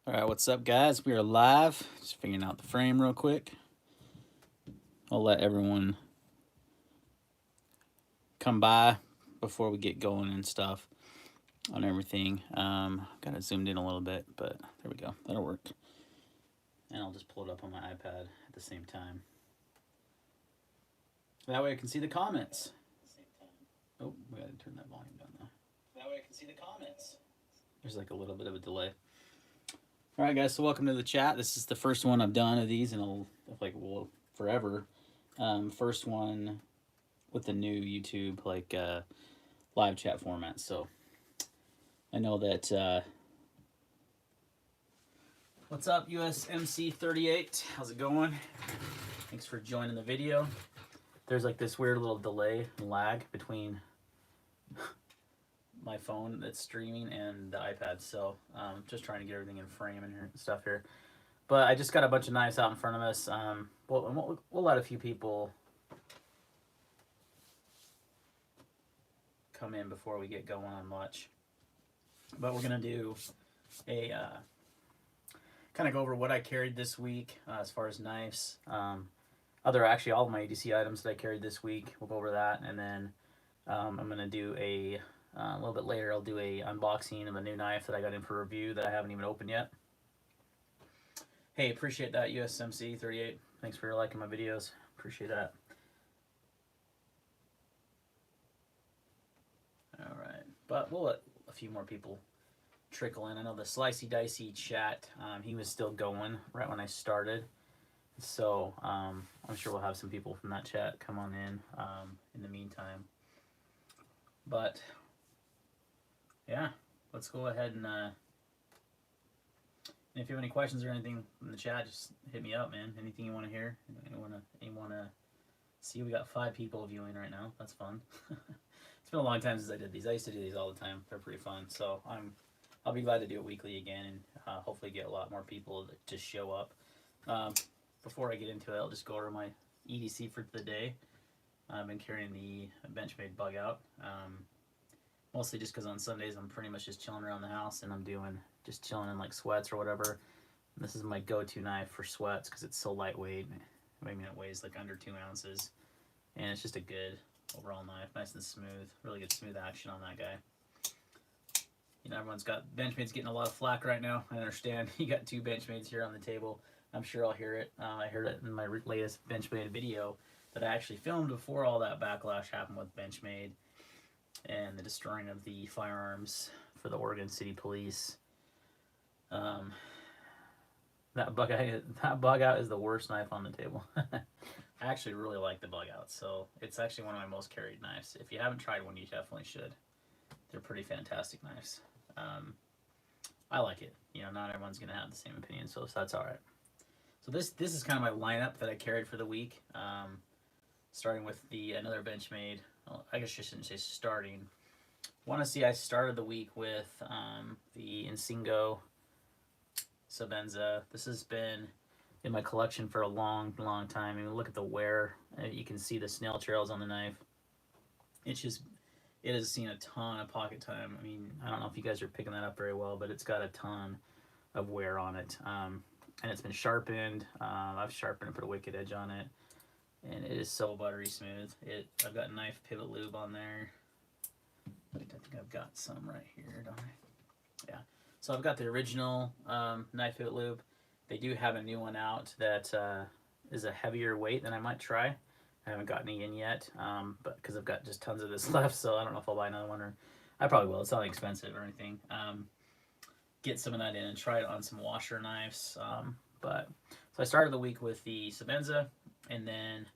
All right, what's up, guys? We are live. Just figuring out the frame real quick. I'll let everyone come by before we get going and stuff on everything. Got it zoomed in a little bit, but there we go. That'll work. And I'll just pull it up on my iPad at the same time. That way I can see the comments. Oh, we gotta turn that volume down though. That way I can see the comments. There's like a little bit of a delay. All right, guys, so welcome to the chat. This is the first one I've done of these in forever. First one with the new YouTube live chat format. So I know that. What's up, USMC38? How's it going? Thanks for joining the video. There's like this weird little delay and lag between my phone that's streaming and the iPad, so just trying to get everything in frame and stuff here. But I just got a bunch of knives out in front of us. We'll let a few people come in before we get going on much. But we're gonna do a kind of go over what I carried this week as far as knives. Actually all of my EDC items that I carried this week. We'll go over that, and then I'm gonna do a little bit later, I'll do a unboxing of a new knife that I got in for review that I haven't even opened yet. Hey, appreciate that, USMC38. Thanks for liking my videos. Appreciate that. All right, but we'll let a few more people trickle in. I know the Slicey Dicey chat, he was still going right when I started. So I'm sure we'll have some people from that chat come on in the meantime. But yeah, let's go ahead and if you have any questions or anything in the chat, just hit me up, man. Anything you want to hear, you want to see. We got 5 people viewing right now. That's fun. It's been a long time since I did these. I used to do these all the time. They're pretty fun. So I'll be glad to do it weekly again, and hopefully get a lot more people to show up. Before I get into it, I'll just go over my EDC for the day. I've been carrying the Benchmade bug out. Mostly just because on Sundays I'm pretty much just chilling around the house, and I'm just chilling in like sweats or whatever. And this is my go-to knife for sweats because it's so lightweight. I mean, it weighs like under 2 ounces, and it's just a good overall knife, nice and smooth. Really good smooth action on that guy. You know, everyone's got Benchmade's getting a lot of flack right now. I understand. You got 2 Benchmades here on the table. I'm sure I'll hear it. I heard it in my latest Benchmade video that I actually filmed before all that backlash happened with Benchmade and the destroying of the firearms for the Oregon City Police. That bug out is the worst knife on the table. I actually really like the bug out, so it's actually one of my most carried knives. If you haven't tried one, you definitely should. They're pretty fantastic knives. I like it. You know, not everyone's gonna have the same opinion, so that's all right. So this is kind of my lineup that I carried for the week. Starting with another Benchmade. Well, I guess I shouldn't say starting. I started the week with the Insingo Sabenza. This has been in my collection for a long time. I mean, look at the wear. You can see the snail trails on the knife. It has seen a ton of pocket time. I mean, I don't know if you guys are picking that up very well, but it's got a ton of wear on it. And it's been sharpened. I've sharpened and put a wicked edge on it, and it is so buttery smooth. I've got knife pivot lube on there. I think I've got some right here, don't I? Yeah. So I've got the original knife pivot lube. They do have a new one out that is a heavier weight than I might try. I haven't gotten any in yet, but because I've got just tons of this left, so I don't know if I'll buy another one, or I probably will. It's not expensive or anything. Get some of that in and try it on some washer knives. So I started the week with the Sabenza, and then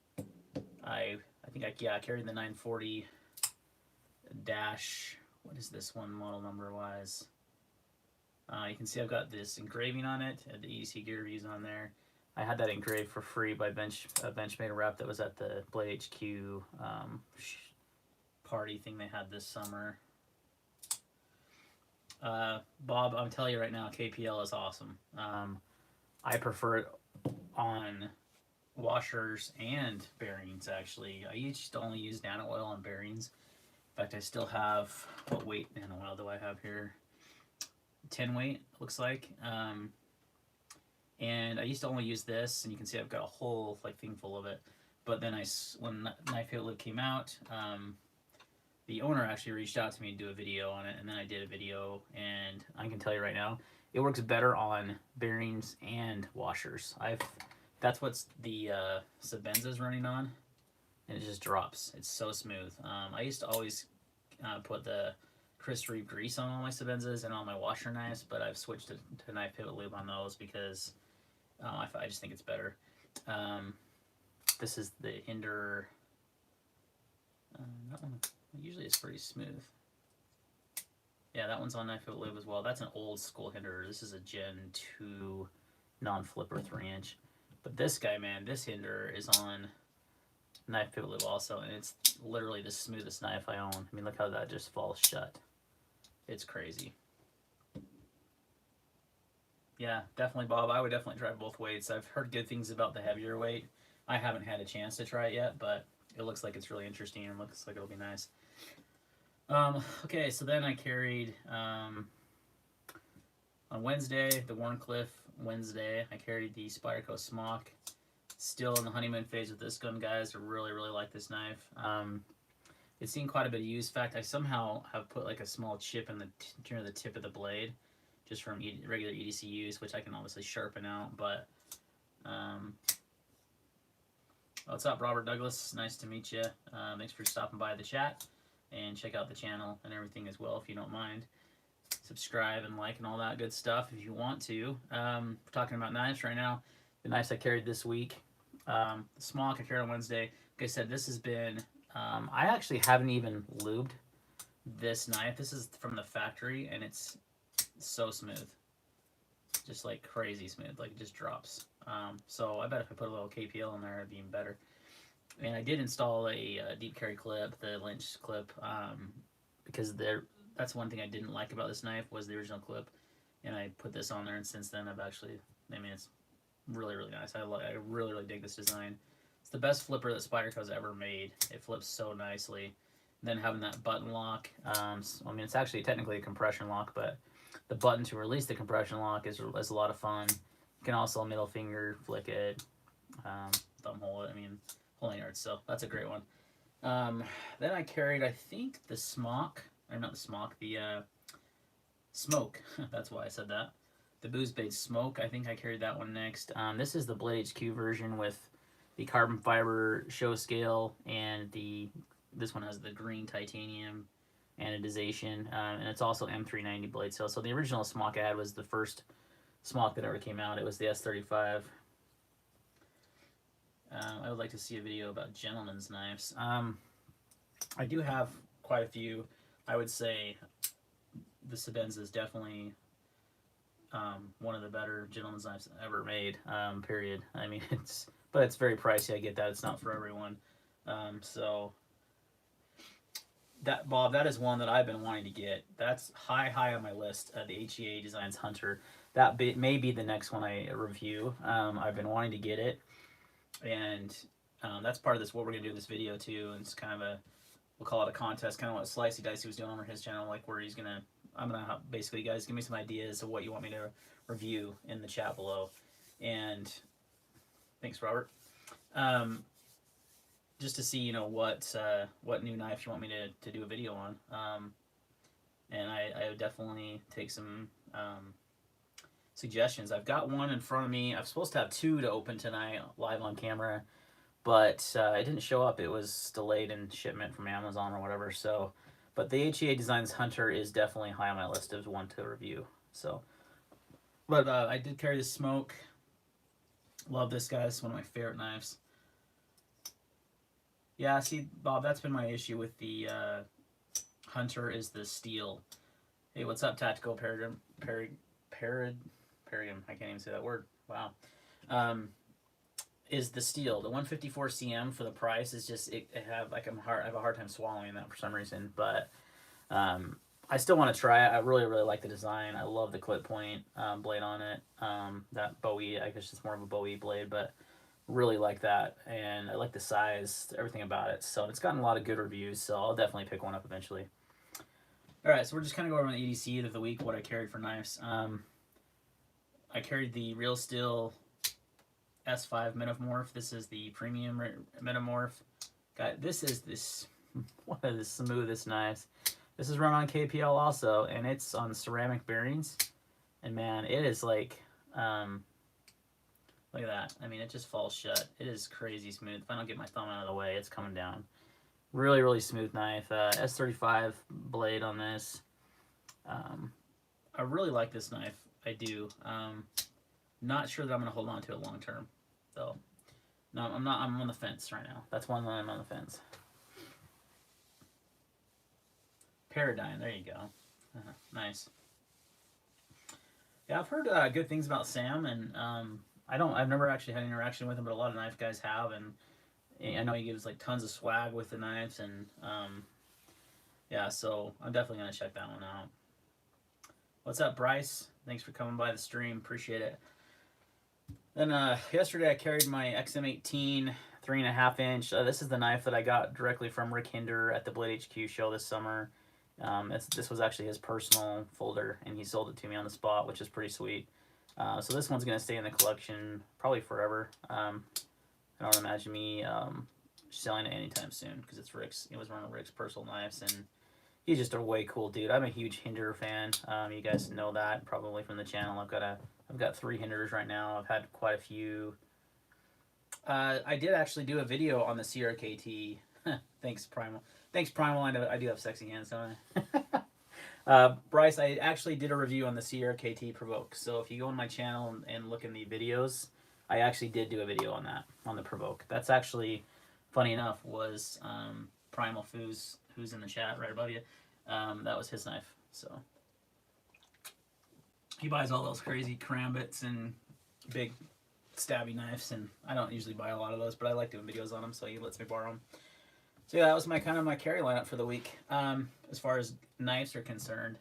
I carried the 940 dash. What is this one model number wise? You can see I've got this engraving on it. The EDC Gear Reviews on there. I had that engraved for free by Benchmade rep that was at the Blade HQ party thing they had this summer. Bob, I'm telling you right now, KPL is awesome. I prefer it on washers and bearings, actually. I used to only use nano oil on bearings. In fact, I still have, what weight nano oil do I have here? 10 weight, looks like. And I used to only use this, and you can see I've got a whole like thing full of it. But then when Knife Hit Lib came out, the owner actually reached out to me to do a video on it, and then I did a video, and I can tell you right now, it works better on bearings and washers. That's what's the Sebenza's running on, and it just drops. It's so smooth. I used to always put the Chris Reeve grease on all my Sebenzas and all my washer knives, but I've switched to Knife Pivot Lube on those because I just think it's better. This is the Hinder. That one usually is pretty smooth. Yeah, that one's on Knife Pivot Lube as well. That's an old school Hinder. This is a Gen 2 non-flipper 3-inch. But this guy, man, this Hinder is on Knife Pivot Lube also, and it's literally the smoothest knife I own. I mean, look how that just falls shut. It's crazy. Yeah, definitely, Bob. I would definitely try both weights. I've heard good things about the heavier weight. I haven't had a chance to try it yet, but it looks like it's really interesting and looks like it'll be nice. Okay, so then I carried, on Wednesday, the Warncliffe Wednesday, I carried the Spyderco Smock. Still in the honeymoon phase with this gun, guys. I really, really like this knife. It's seen quite a bit of use. In fact, I somehow have put like a small chip in near the tip of the blade, just from regular EDCUs, which I can obviously sharpen out. But what's up, Robert Douglas? Nice to meet you. Thanks for stopping by the chat, and check out the channel and everything as well if you don't mind. Subscribe and like and all that good stuff if you want to. We're talking about knives right now. The knives I carried this week. The Smock I carried on Wednesday. Like I said, this has been. I actually haven't even lubed this knife. This is from the factory, and it's so smooth, just like crazy smooth. Like it just drops. So I bet if I put a little KPL in there, it'd be even better. And I did install a deep carry clip, the Lynch clip, because that's one thing I didn't like about this knife was the original clip, and I put this on there, and since then I've actually, I mean, it's really, really nice. I really, really dig this design. It's the best flipper that Spyderco's ever made. It flips so nicely. Then having that button lock, I mean, it's actually technically a compression lock, but the button to release the compression lock is a lot of fun. You can also middle finger flick it, thumb hole it, I mean, whole yards, so that's a great one. Then I carried, I think, the Smock, or not the Smock, the Smoke, that's why I said that. The Booze Bait Smoke, I think I carried that one next. This is the Blade HQ version with the carbon fiber show scale, and this one has the green titanium anodization, and it's also M390 blade cell. So the original Smock I had was the first Smock that ever came out. It was the S35. I would like to see a video about gentlemen's knives. I do have quite a few. I would say the Sebenza is definitely one of the better gentleman's knives ever made, period. I mean, but it's very pricey. I get that. It's not for everyone. So that, Bob, that is one that I've been wanting to get. That's high on my list. The HEA Designs Hunter. That may be the next one I review. I've been wanting to get it, and that's part of this. What we're gonna do in this video too. And it's kind of we'll call it a contest, kind of what Slicey Dicey was doing over his channel, like where I'm gonna have, basically, guys, give me some ideas of what you want me to review in the chat below. And thanks, Robert. Just to see, what new knife you want me to do a video on. And I would definitely take some suggestions. I've got one in front of me. I'm supposed to have two to open tonight live on camera, but it didn't show up. It was delayed in shipment from Amazon or whatever. So, but the HEA Designs Hunter is definitely high on my list of one to review. So, but I did carry the Smoke. Love this guy. It's one of my favorite knives. Yeah, see, Bob, that's been my issue with the Hunter is the steel. Hey, what's up, Tactical Paradigm? I can't even say that word. Wow. Is the steel. The 154 cm for the price is just, I have a hard time swallowing that for some reason, but I still want to try it. I really, really like the design. I love the clip point blade on it. That Bowie, I guess it's more of a Bowie blade, but really like that. And I like the size, everything about it. So it's gotten a lot of good reviews, so I'll definitely pick one up eventually. All right, so we're just kind of going over the EDC of the week, what I carried for knives. I carried the Real Steel S5 Metamorph. This is the premium Metamorph. This is one of the smoothest knives. This is run on KPL also, and it's on ceramic bearings. And man, it is like, look at that. I mean, it just falls shut. It is crazy smooth. If I don't get my thumb out of the way, it's coming down. Really, really smooth knife. S35 blade on this. I really like this knife. I do. Not sure that I'm going to hold on to it long term, though. No, I'm not. I'm on the fence right now. That's one that I'm on the fence. Paradigm. There you go. Nice. Yeah, I've heard good things about Sam, and I've never actually had an interaction with him, but a lot of knife guys have, and I know he gives like tons of swag with the knives, and yeah, so I'm definitely gonna check that one out. What's up, Bryce? Thanks for coming by the stream. Appreciate it. Then yesterday I carried my XM18 3.5 inch. This is the knife that I got directly from Rick Hinder at the Blade HQ show this summer. This was actually his personal folder, and he sold it to me on the spot, which is pretty sweet. So this one's going to stay in the collection probably forever. I don't imagine me selling it anytime soon, because it's Rick's. It was one of Rick's personal knives, and he's just a way cool dude. I'm a huge Hinder fan. You guys know that probably from the channel. I've got 3 Hinders right now. I've had quite a few. I did actually do a video on the CRKT. Thanks, Primal. Thanks, Primal. I do have sexy hands, don't I? Bryce, I actually did a review on the CRKT Provoke. So if you go on my channel and look in the videos, I actually did do a video on that, on the Provoke. That's actually, funny enough, was Primal Foos, who's in the chat right above you. That was his knife. So he buys all those crazy karambits and big stabby knives, and I don't usually buy a lot of those, but I like doing videos on them, so he lets me borrow them. So yeah, that was my kind of my carry lineup for the week, as far as knives are concerned.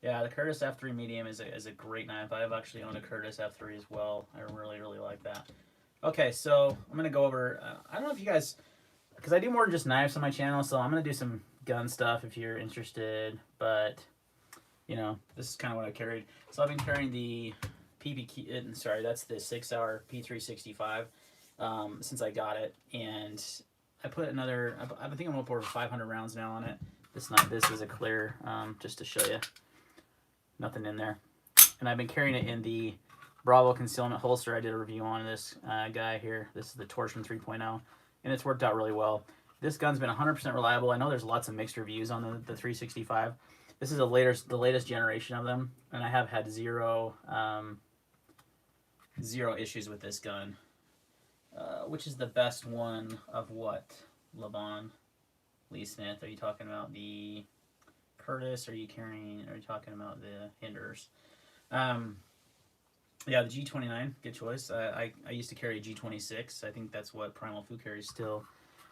Yeah, the Curtis F3 medium is a great knife. I've actually owned a Curtis F3 as well. I really, really like that. Okay, so I'm gonna go over. I don't know if you guys, because I do more than just knives on my channel, so I'm gonna do some gun stuff if you're interested. But you know, this is kind of what I carried. So I've been carrying the sorry, that's the 6-hour P365 since I got it, and I put another. I think I'm up over 500 rounds now on it. This is a clear, just to show you. Nothing in there, and I've been carrying it in the Bravo concealment holster. I did a review on this guy here. This is the Torsion 3.0, and it's worked out really well. This gun's been 100% reliable. I know there's lots of mixed reviews on the 365. This is the latest generation of them, and I have had zero issues with this gun. Which is the best one of what, Levon? Lee Smith, are you talking about the Curtis, or are you talking about the Hinders? Yeah, the G29, good choice. I used to carry a G26. I think that's what Primal Foo carries still.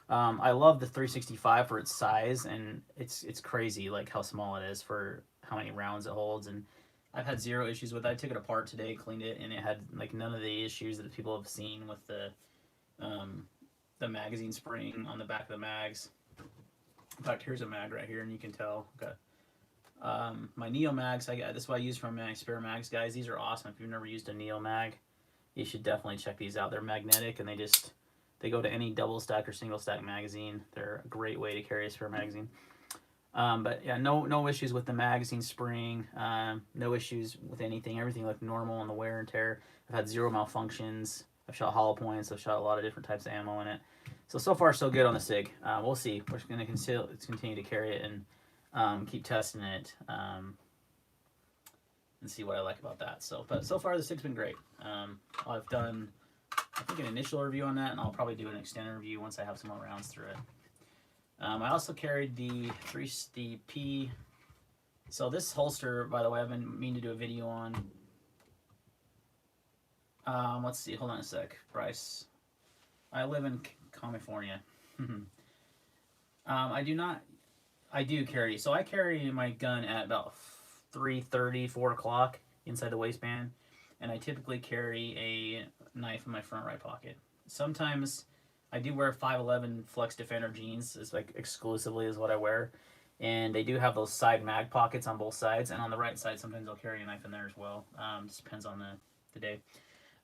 I love the 365 for its size, and it's crazy like how small it is for how many rounds it holds, and I've had zero issues with it. I took it apart today, cleaned it, and it had like none of the issues that people have seen with the magazine spring on the back of the mags. In fact, here's a mag right here, and you can tell. Okay. My Neo mags, this is what I use from my spare mags, guys. These are awesome. If you've never used a Neo mag, you should definitely check these out. They're magnetic, and they go to any double stack or single stack magazine. They're a great way to carry a spare magazine. But yeah, no issues with the magazine spring. No issues with anything. Everything looked normal on the wear and tear. I've had zero malfunctions. I've shot hollow points. I've shot a lot of different types of ammo in it. So far so good on the SIG. We'll see. We're going to continue to carry it and keep testing it and see what I like about that. But so far the SIG's been great. I've done, I think, an initial review on that, and I'll probably do an extended review once I have some more rounds through it. I also carried the P. So this holster, by the way, I've been meaning to do a video on. Let's see. Hold on a sec, Bryce. I live in California. I do carry. So I carry my gun at about 3:30, 4 o'clock inside the waistband, and I typically carry a knife in my front right pocket. Sometimes I do wear 511 Flex Defender jeans. It's like exclusively is what I wear. And they do have those side mag pockets on both sides. And on the right side, sometimes I'll carry a knife in there as well. Just depends on the day.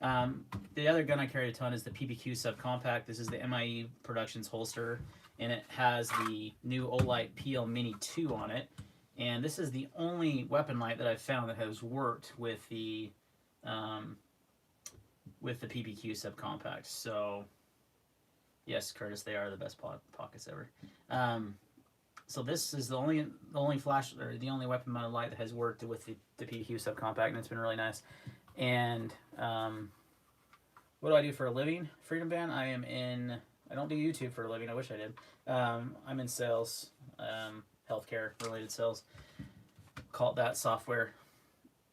The other gun I carry a ton is the PPQ Subcompact. This is the MIE Productions holster. And it has the new Olight PL Mini 2 on it. And this is the only weapon light that I've found that has worked with the PPQ Subcompact. So, yes, Curtis, they are the best pockets ever. So this is the only flash, or the only weapon mounted light that has worked with the PPQ Subcompact, and it's been really nice. And what do I do for a living? Freedom Band. I don't do YouTube for a living. I wish I did. I'm in sales, healthcare related sales. Call it that, software.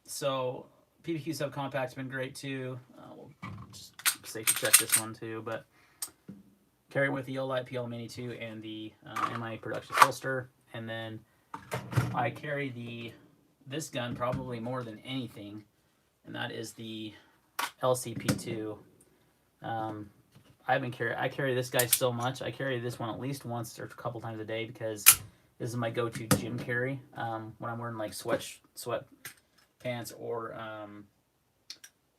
So PPQ Subcompact's been great too. We'll just safety check this one too, but carry with the Olight PL Mini 2 and the MIE Productions holster. And then I carry this gun probably more than anything, and that is the LCP2. I carry this guy so much. I carry this one at least once or a couple times a day because this is my go-to gym carry when I'm wearing like sweat pants or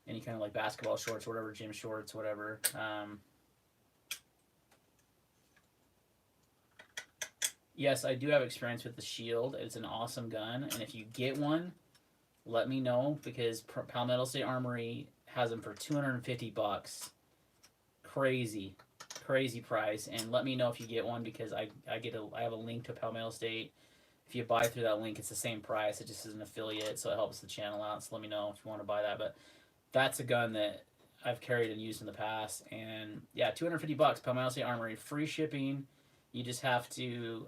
any kind of like basketball shorts, whatever, gym shorts, whatever. Yes, I do have experience with the Shield. It's an awesome gun, and if you get one, let me know, because Palmetto State Armory has them for $250. Crazy price. And let me know if you get one, because I have a link to Palmetto State. If you buy through that link, it's the same price. It just is an affiliate, so it helps the channel out. So let me know if you want to buy that. But that's a gun that I've carried and used in the past. And yeah, $250, Palmetto State Armory, free shipping. You just have to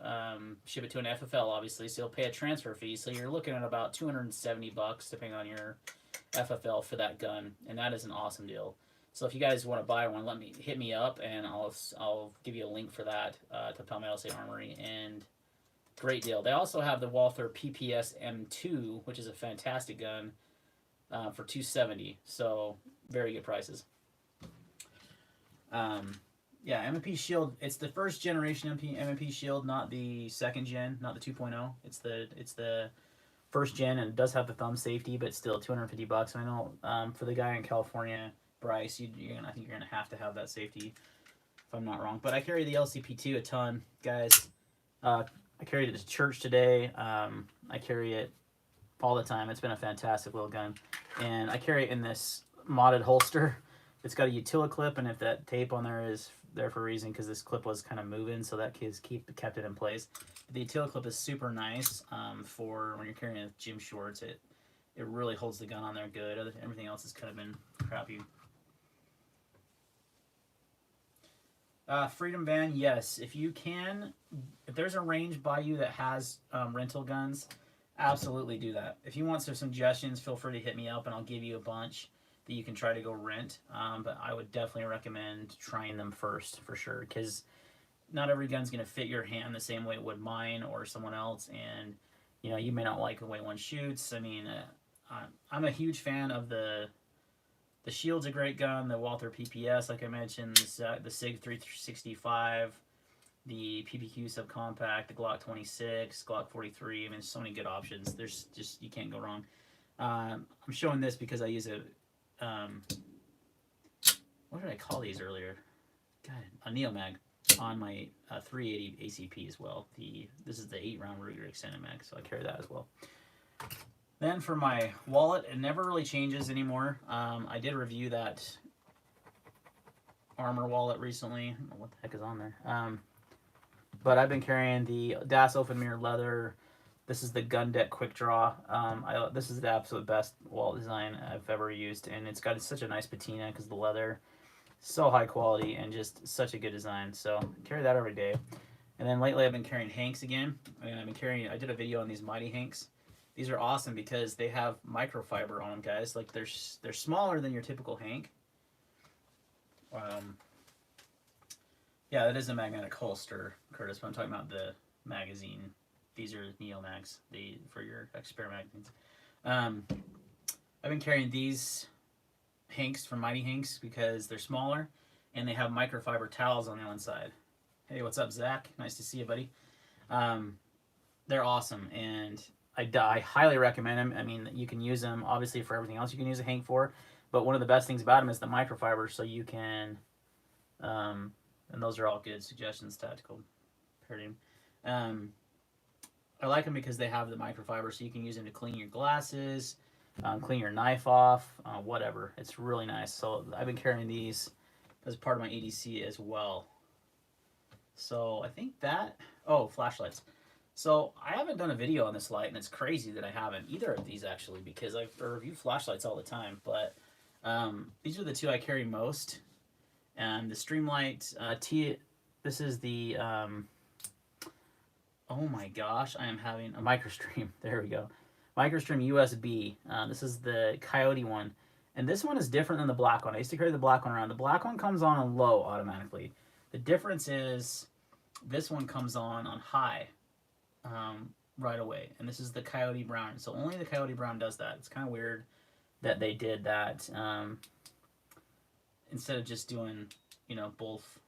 ship it to an FFL, obviously, so you'll pay a transfer fee. So you're looking at about $270, depending on your FFL, for that gun, and that is an awesome deal. So if you guys want to buy one, hit me up, and I'll give you a link for that to Palmetto State Armory, and great deal. They also have the Walther PPS M2, which is a fantastic gun, for $270. So very good prices. Yeah, M&P Shield. It's the first generation M&P Shield, not the second gen, not the 2.0. It's the first gen, and it does have the thumb safety, but still $250. I know for the guy in California, Bryce, I think you're gonna have to have that safety, if I'm not wrong. But I carry the LCP2 a ton, guys. I carried it to church today. I carry it all the time. It's been a fantastic little gun, and I carry it in this modded holster. It's got a utility clip, and if that tape on there is there for a reason, because this clip was kind of moving, so that kept it in place. The utility clip is super nice for when you're carrying gym shorts. It really holds the gun on there good. Everything else has kind of been crappy. Freedom Van, yes. If there's a range by you that has rental guns, absolutely do that. If you want some suggestions, feel free to hit me up, and I'll give you a bunch that you can try to go rent. But I would definitely recommend trying them first, for sure, because not every gun's going to fit your hand the same way it would mine or someone else, and you may not like the way one shoots. I mean, I'm a huge fan of the Shield's a great gun, the Walther PPS, like I mentioned, the SIG 365, the PPQ Subcompact, the Glock 26, Glock 43. I mean, there's so many good options. There's just, you can't go wrong. I'm showing this because I use what did I call these earlier? God, a Neomag on my 380 ACP as well. This is the 8-round Ruger extended mag, so I carry that as well. Then for my wallet, it never really changes anymore. I did review that Armor wallet recently. I don't know what the heck is on there. But I've been carrying the Das Open Mirror leather. This is the Gun Deck Quick Draw. This is the absolute best wallet design I've ever used, and it's got such a nice patina because the leather, so high quality and just such a good design. So I carry that every day. And then lately I've been carrying Hanks again, and I did a video on these Mighty Hanks. These are awesome because they have microfiber on them, guys. Like they're smaller than your typical Hank. Yeah, that is a magnetic holster, Curtis, but I'm talking about the magazine. These are Neomags, for your Expert magazines. I've been carrying these Hanks from Mighty Hanks because they're smaller, and they have microfiber towels on the one side. Hey, what's up, Zach? Nice to see you, buddy. They're awesome, and I highly recommend them. I mean, you can use them obviously for everything else you can use a hank for, but one of the best things about them is the microfiber, so you can, and those are all good suggestions, Tactical Paradigm. I like them because they have the microfiber, so you can use them to clean your glasses, clean your knife off, whatever. It's really nice. So I've been carrying these as part of my EDC as well. So I think that, oh, flashlights. So I haven't done a video on this light, and it's crazy that I haven't either of these actually, because I review flashlights all the time. But these are the two I carry most. And the Streamlight T. This is the oh my gosh, I am having a MicroStream. There we go, MicroStream USB. This is the Coyote one, and this one is different than the black one. I used to carry the black one around. The black one comes on low automatically. The difference is this one comes on high. Right away, and this is the Coyote Brown, so only the Coyote Brown does that. It's kind of weird that they did that, instead of just doing, you know, both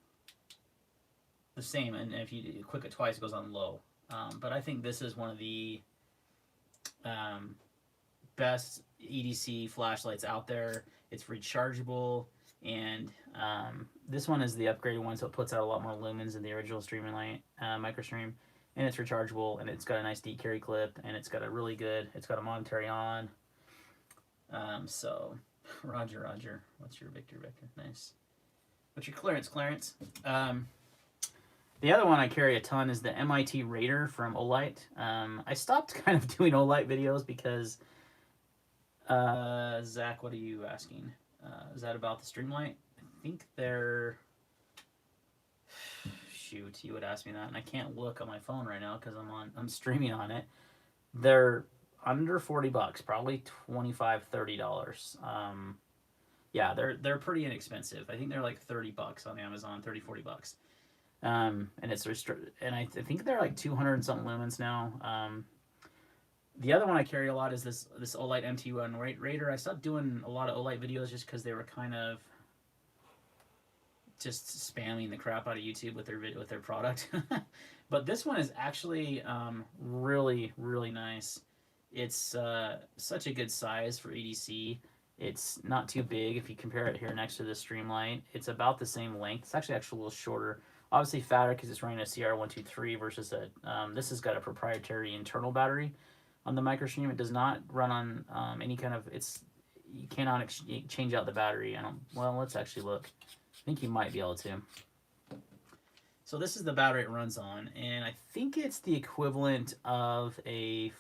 the same, and if you click it twice it goes on low. But I think this is one of the best EDC flashlights out there. It's rechargeable, and this one is the upgraded one, so it puts out a lot more lumens than the original Streaming Light MicroStream. And it's rechargeable, and it's got a nice deep carry clip, and it's got a really good, it's got a monetary on. So, Roger. What's your Victor? Nice. What's your Clarence? The other one I carry a ton is the MIT Raider from Olight. I stopped kind of doing Olight videos because, Zach, what are you asking? Is that about the Streamlight? I think they're... Shoot, you would ask me that, and I can't look on my phone right now because I'm streaming on it. They're under $40, probably $25-$30. Yeah, they're pretty inexpensive. I think they're like $30 on Amazon, $30-$40. And it's and I think they're like 200 and something lumens now. The other one I carry a lot is this Olight MT1 Raider. I stopped doing a lot of Olight videos just because they were kind of just spamming the crap out of YouTube with their product. But this one is actually really nice. It's such a good size for EDC. It's not too big if you compare it here next to the Streamlight. It's about the same length. It's actually a little shorter. Obviously fatter because it's running a CR123 versus a this has got a proprietary internal battery on the MicroStream. It does not run on any kind of, you cannot change out the battery. Well, let's actually look. I think you might be able to. So this is the battery it runs on, and I think it's the equivalent of a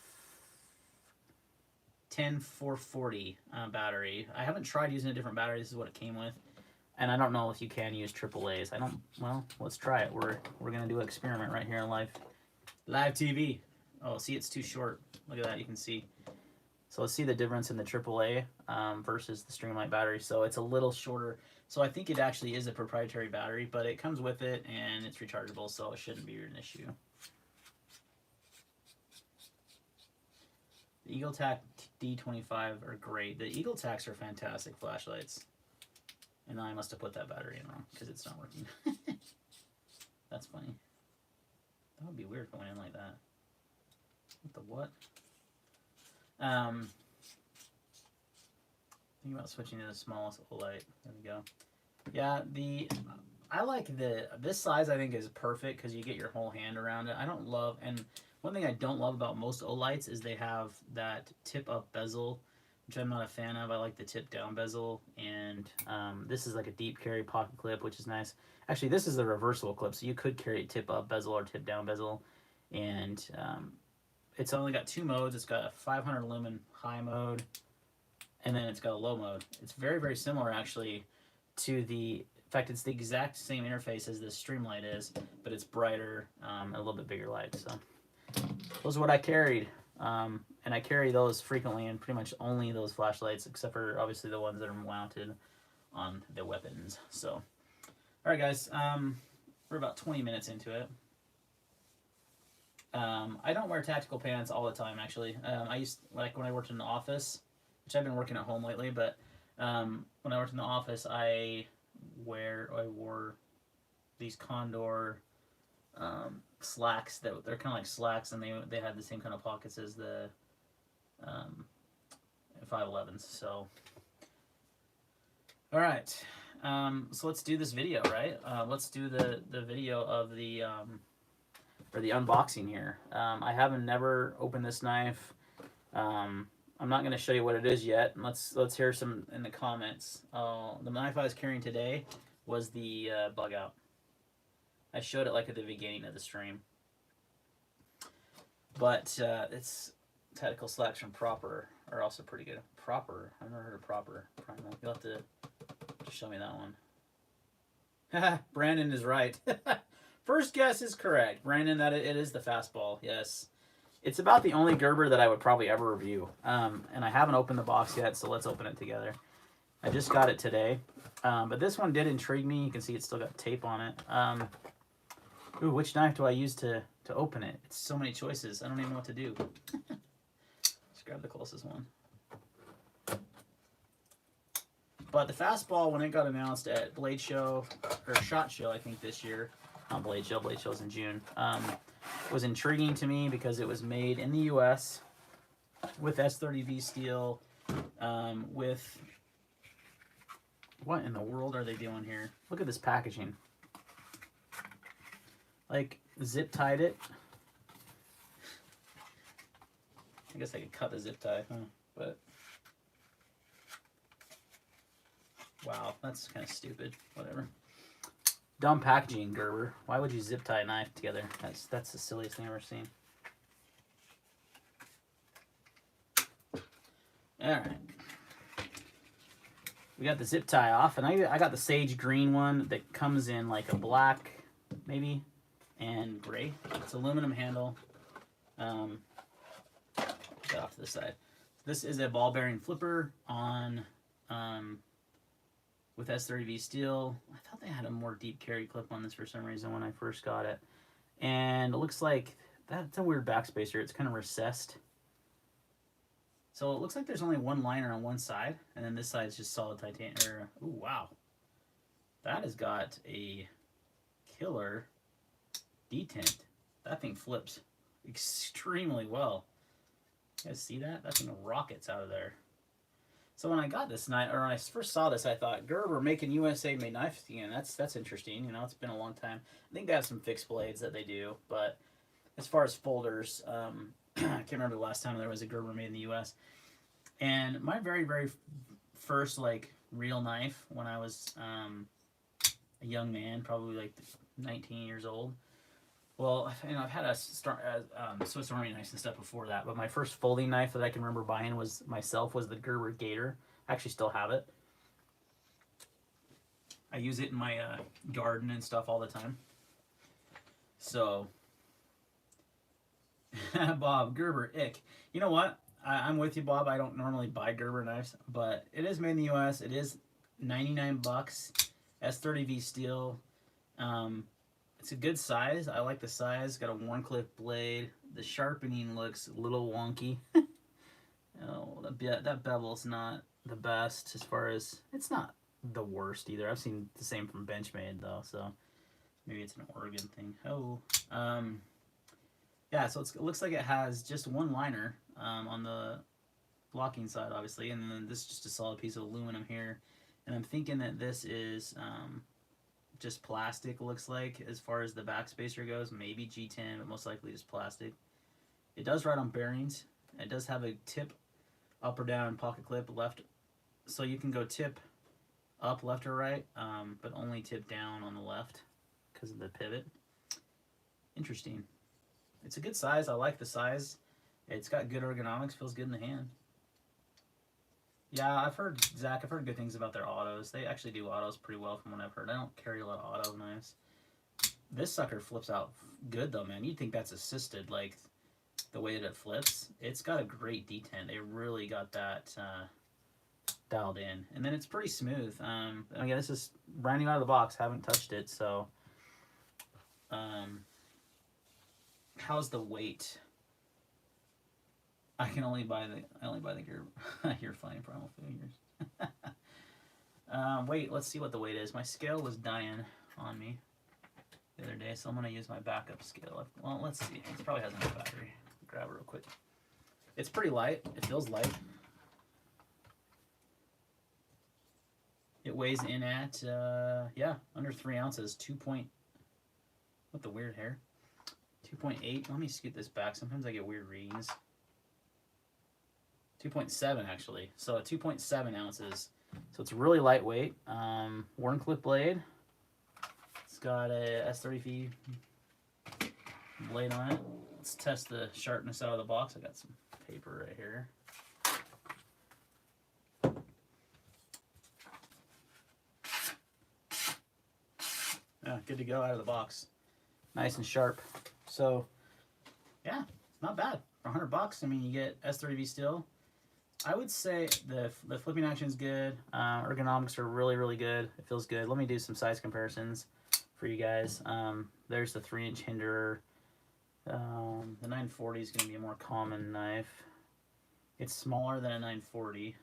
10440 battery. I haven't tried using a different battery. This is what it came with, and I don't know if you can use AAA's. Well, let's try it. We're gonna do an experiment right here in live TV. Oh, see, it's too short. Look at that. You can see. So let's see the difference in the AAA versus the Streamlight battery. So it's a little shorter. So I think it actually is a proprietary battery, but it comes with it and it's rechargeable, so it shouldn't be an issue. The EagleTac D25 are great. The EagleTacs are fantastic flashlights. And I must have put that battery in wrong because it's not working. That's funny. That would be weird going in like that. What the what? Think about switching to the smallest light. There we go. Yeah, I like this size. I think is perfect because you get your whole hand around it. I don't love, and one thing I don't love about most Olights is they have that tip up bezel, which I'm not a fan of. I like the tip down bezel, and this is like a deep carry pocket clip, which is nice. Actually, this is the reversible clip, so you could carry tip up bezel or tip down bezel, and it's only got two modes. It's got a 500 lumen high mode, and then it's got a low mode. It's very similar actually to in fact, it's the exact same interface as this Streamlight is, but it's brighter, and a little bit bigger light. So those are what I carried, and I carry those frequently, and pretty much only those flashlights, except for obviously the ones that are mounted on the weapons. So, all right, guys, we're about 20 minutes into it. I don't wear tactical pants all the time, actually. I used, like when I worked in the office, which I've been working at home lately, but when I worked in the office, I I wore these Condor slacks that they're kind of like slacks, and they had the same kind of pockets as the 511s. So, all right. So let's do this video, right? Let's do the video of the or the unboxing here. I haven't never opened this knife. I'm not going to show you what it is yet. Let's hear some in the comments. The knife I was carrying today was the bug out. I showed it like at the beginning of the stream. But it's tactical slacks from Proper are also pretty good. Proper, I've never heard of Proper. You'll have to show me that one. Brandon is right. First guess is correct. Brandon, that it is the fastball. Yes. It's about the only Gerber that I would probably ever review. And I haven't opened the box yet, so let's open it together. I just got it today. But this one did intrigue me. You can see it's still got tape on it. Ooh, which knife do I use to open it? It's so many choices. I don't even know what to do. Just grab the closest one. But the fastball, when it got announced at Blade Show, or SHOT Show, I think this year, not Blade Show, Blade Show's in June, was intriguing to me because it was made in the U.S. with S30V steel, with... What in the world are they doing here? Look at this packaging. Like, zip tied it. I guess I could cut the zip tie, huh? But... Wow, that's kind of stupid. Whatever. Dumb packaging, Gerber. Why would you zip tie a knife together? That's the silliest thing I've ever seen. Alright. We got the zip tie off, and I got the sage green one that comes in like a black, maybe, and gray. It's aluminum handle. Put that off to the side. This is a ball bearing flipper on with S30V steel. I thought they had a more deep carry clip on this for some reason when I first got it. And it looks like that's a weird backspacer. It's kind of recessed. So it looks like there's only one liner on one side, and then this side is just solid titanium. Ooh, wow. That has got a killer detent. That thing flips extremely well. You guys see that? That thing rockets out of there. So when I got this knife, or when I first saw this, I thought, Gerber making USA-made knives again. That's interesting. You know, it's been a long time. I think they have some fixed blades that they do, but as far as folders, I can't remember the last time there was a Gerber made in the U.S. And my very, very first, like, real knife when I was a young man, probably like 19 years old. Well, you know, I've had a Swiss Army knives and stuff before that, but my first folding knife that I can remember buying was the Gerber Gator. I actually still have it. I use it in my garden and stuff all the time. So, Bob, Gerber, ick. You know what? I'm with you, Bob. I don't normally buy Gerber knives, but it is made in the U.S. It is $99. S30V steel. It's a good size. I like the size. Got a Warncliffe blade. The sharpening looks a little wonky. Oh, that bevel's not the best as far as... It's not the worst either. I've seen the same from Benchmade though, so maybe it's an Oregon thing. Oh, yeah. So it looks like it has just one liner on the blocking side, obviously, and then this is just a solid piece of aluminum here. And I'm thinking that this is just plastic, looks like, as far as the backspacer goes. Maybe G10, but most likely just plastic. It does ride on bearings. It does have a tip up or down pocket clip left, so you can go tip up left or right, but only tip down on the left because of the pivot. Interesting. It's a good size. I like the size. It's got good ergonomics. Feels good in the hand. Yeah, Zach, I've heard good things about their autos. They actually do autos pretty well from what I've heard. I don't carry a lot of auto knives. This sucker flips out good though, man. You'd think that's assisted, like the way that it flips. It's got a great detent. They really got that dialed in. And then it's pretty smooth. Again, this is brand new out of the box. Haven't touched it, so how's the weight? I only buy the Gerber. You're fine, Primal Fingers. Wait, let's see what the weight is. My scale was dying on me the other day, so I'm going to use my backup scale. Well, let's see. It probably has enough battery. Grab it real quick. It's pretty light. It feels light. It weighs in at, yeah, under 3 ounces. What the weird hair? 2.8. Let me scoot this back. Sometimes I get weird readings. 2.7 actually. So 2.7 ounces. So it's really lightweight. Worn clip blade. It's got a S30V blade on it. Let's test the sharpness out of the box. I got some paper right here. Yeah, good to go out of the box. Nice and sharp. So, yeah, not bad. For $100, I mean, you get S30V steel. I would say the flipping action is good. Ergonomics are really, really good. It feels good. Let me do some size comparisons for you guys. There's the 3-inch Hinderer. The 940 is going to be a more common knife. It's smaller than a 940.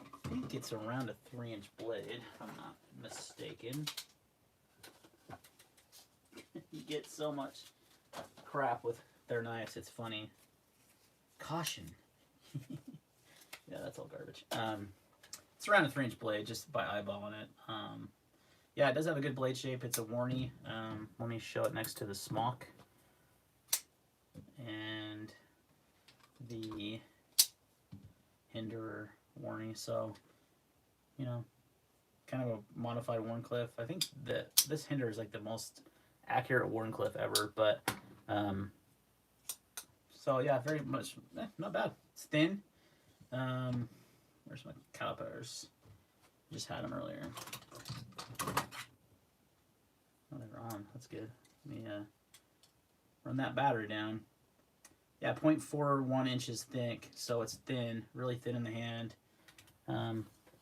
I think it's around a 3-inch blade, if I'm not mistaken. You get so much crap with their knives, it's funny. Caution. Yeah, that's all garbage. It's around a 3-inch blade, just by eyeballing it. Yeah, it does have a good blade shape. It's a Warney. Let me show it next to the smock. And the Hinderer Warney. So, you know, kind of a modified Warncliffe. I think that this Hinderer is like the most accurate Warncliffe ever, but so yeah, very much not bad. It's thin. Where's my calipers? Just had them earlier. Oh, they're on. That's good. Let me run that battery down. Yeah, 0.41 inches thick, so it's thin, really thin in the hand.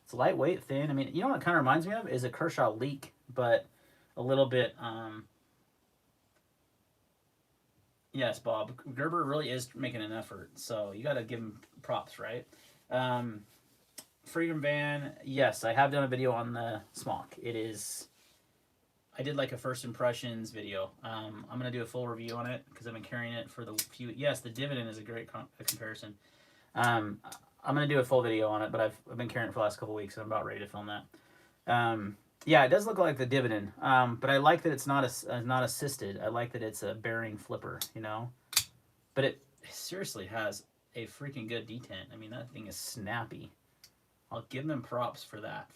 It's lightweight, thin. I mean, you know what it kind of reminds me of is a Kershaw Leak, but a little bit. Yes, Bob. Gerber really is making an effort, so you got to give him props, right? Freedom Van, yes, I have done a video on the smock. It is, I did like a first impressions video. I'm going to do a full review on it because I've been carrying it for the few, yes, the Dividend is a great comparison. I'm going to do a full video on it, but I've been carrying it for the last couple weeks and I'm about ready to film that. Yeah, it does look like the Dividend, but I like that it's not assisted. I like that it's a bearing flipper, you know? But it seriously has a freaking good detent. I mean, that thing is snappy. I'll give them props for that.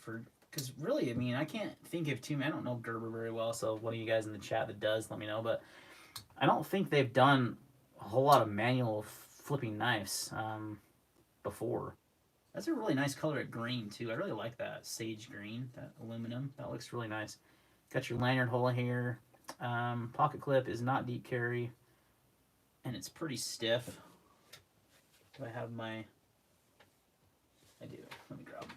Because really, I mean, I can't think of too many. I don't know Gerber very well, so one of you guys in the chat that does, let me know. But I don't think they've done a whole lot of manual flipping knives before. That's a really nice color at green, too. I really like that sage green, that aluminum. That looks really nice. Got your lanyard hole here. Pocket clip is not deep carry, and it's pretty stiff. Do I have my... I do. Let me grab it.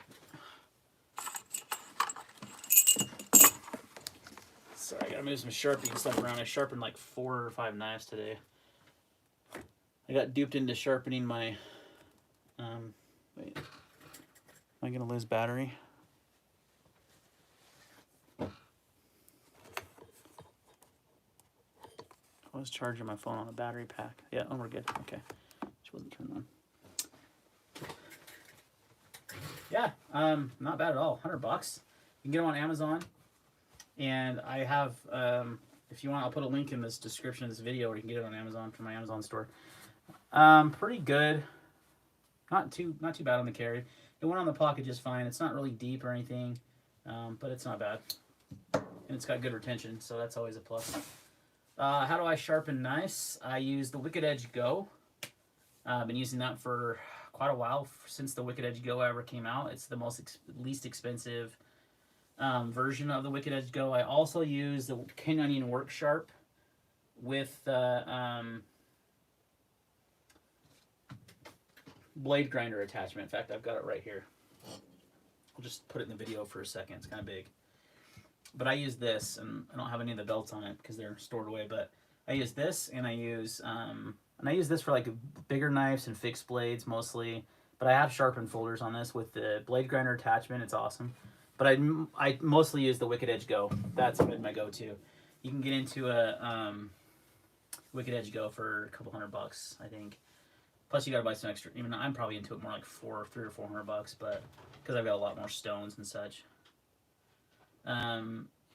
Sorry, I gotta move some sharpening stuff around. I sharpened like 4 or 5 knives today. I got duped into sharpening my... wait. Am I gonna lose battery? I was charging my phone on a battery pack. Yeah, oh, we're good. Okay. Which wasn't turned on. Yeah, not bad at all. $100. You can get them on Amazon. And I have, if you want, I'll put a link in this description of this video where you can get it on Amazon from my Amazon store. Pretty good. Not too bad on the carry. It went on the pocket just fine. It's not really deep or anything, but it's not bad. And it's got good retention, so that's always a plus. How do I sharpen knives? I use the Wicked Edge Go. I've been using that for quite a while, since the Wicked Edge Go ever came out. It's the least expensive version of the Wicked Edge Go. I also use the King Onion Work Sharp with blade grinder attachment. In fact, I've got it right here. I'll just put it in the video for a second. It's kind of big. But I use this, and I don't have any of the belts on it because they're stored away, but I use this, and I use this for like bigger knives and fixed blades mostly, But I have sharpened folders on this with the blade grinder attachment. It's awesome. But I mostly use the Wicked Edge Go. That's been my go-to. You can get into a Wicked Edge Go for a couple $100, I think. Plus you gotta buy some extra. Even I'm probably into it more like $300 or $400, but because I've got a lot more stones and such.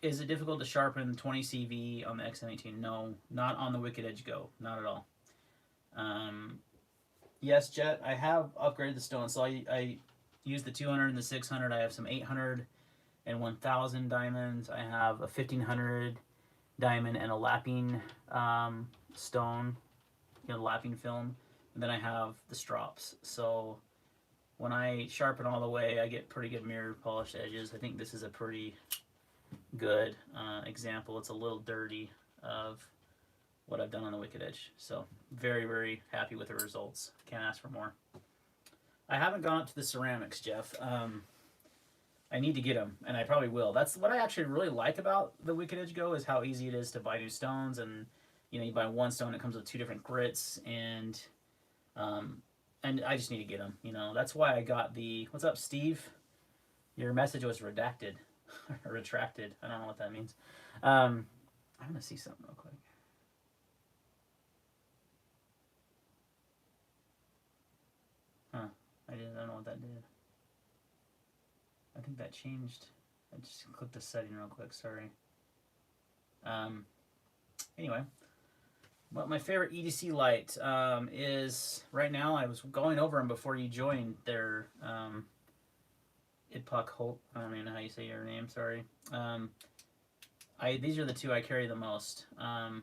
Is it difficult to sharpen 20 CV on the X-M18? No, not on the Wicked Edge Go. Not at all. Yes, Jet, I have upgraded the stone. So I use the 200 and the 600. I have some 800 and 1000 diamonds. I have a 1500 diamond and a lapping stone, lapping film. And then I have the strops. So when I sharpen all the way, I get pretty good mirror polished edges. I think this is a pretty good example. It's a little dirty of what I've done on the Wicked Edge. So very, very happy with the results. Can't ask for more. I haven't gone up to the ceramics, Jeff. I need to get them, and I probably will. That's what I actually really like about the Wicked Edge Go, is how easy it is to buy new stones. And you buy one stone, it comes with 2 different grits, and I just need to get them. That's why I got the. What's up, Steve? Your message was redacted. Retracted. I don't know what that means. I'm gonna see something real quick. Huh. I don't know what that did. I think that changed. I just clicked the setting real quick. Sorry. Anyway, what my favorite EDC light is right now. I was going over them before you joined. Their Idpak Holt. I don't even know how you say your name. Sorry. These are the 2 I carry the most. I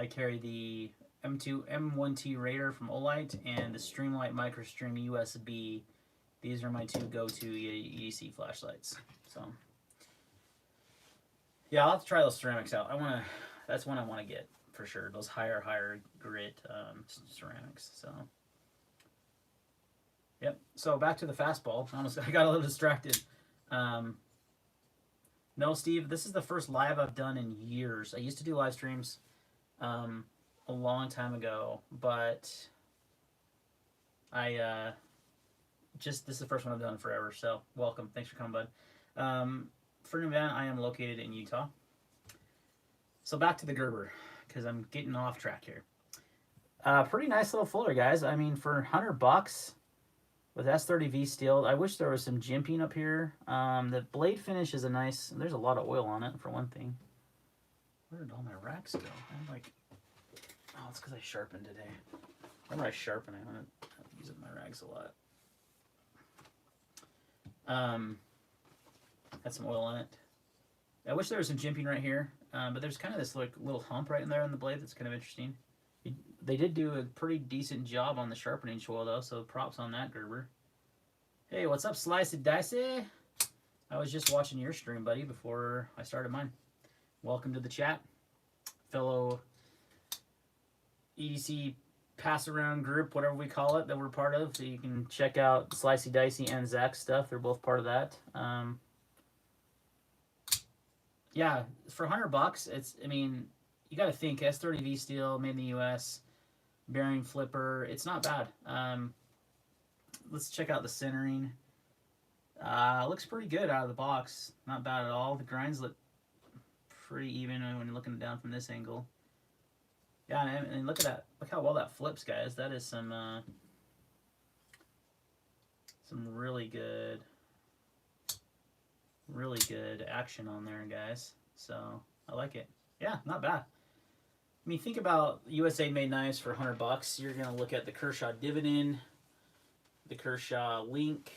carry the M1T Raider from Olight and the Streamlight MicroStream USB. These are my 2 go-to EDC flashlights. So yeah, I'll have to try those ceramics out. That's one I want to get for sure. Those higher grit ceramics. So yep. So back to the fastball. I got a little distracted. No, Steve, this is the first live I've done in years. I used to do live streams a long time ago, but this is the first one I've done forever. So welcome. Thanks for coming, bud. For New Van, I am located in Utah. So back to the Gerber, because I'm getting off track here. Pretty nice little folder, guys. I mean, for $100 with S30V steel, I wish there was some jimping up here. The blade finish is a nice. There's a lot of oil on it for one thing. Where did all my racks go? I'm like, oh, it's because I sharpened today. Whenever I sharpen, I want to use up my rags a lot. Had some oil on it. I wish there was some jimping right here, but there's kind of this little hump right in there on the blade that's kind of interesting. They did do a pretty decent job on the sharpening choil though, so props on that, Gerber. Hey, what's up, Slicey Dicey? I was just watching your stream, buddy, before I started mine. Welcome to the chat, fellow EDC pass-around group, whatever we call it, that we're part of. So you can check out Slicey Dicey and Zach's stuff. They're both part of that. Yeah, for $100, it's, I mean, you got to think S30V steel, made in the U.S., bearing flipper. It's not bad. Let's check out the centering. Looks pretty good out of the box. Not bad at all. The grinds look pretty even when you're looking down from this angle. Yeah, and look at that. Look how well that flips, guys. That is some really good action on there, guys. So I like it. Yeah, not bad. I mean, think about USA made knives for $100. You're gonna look at the Kershaw Dividend, the Kershaw Link,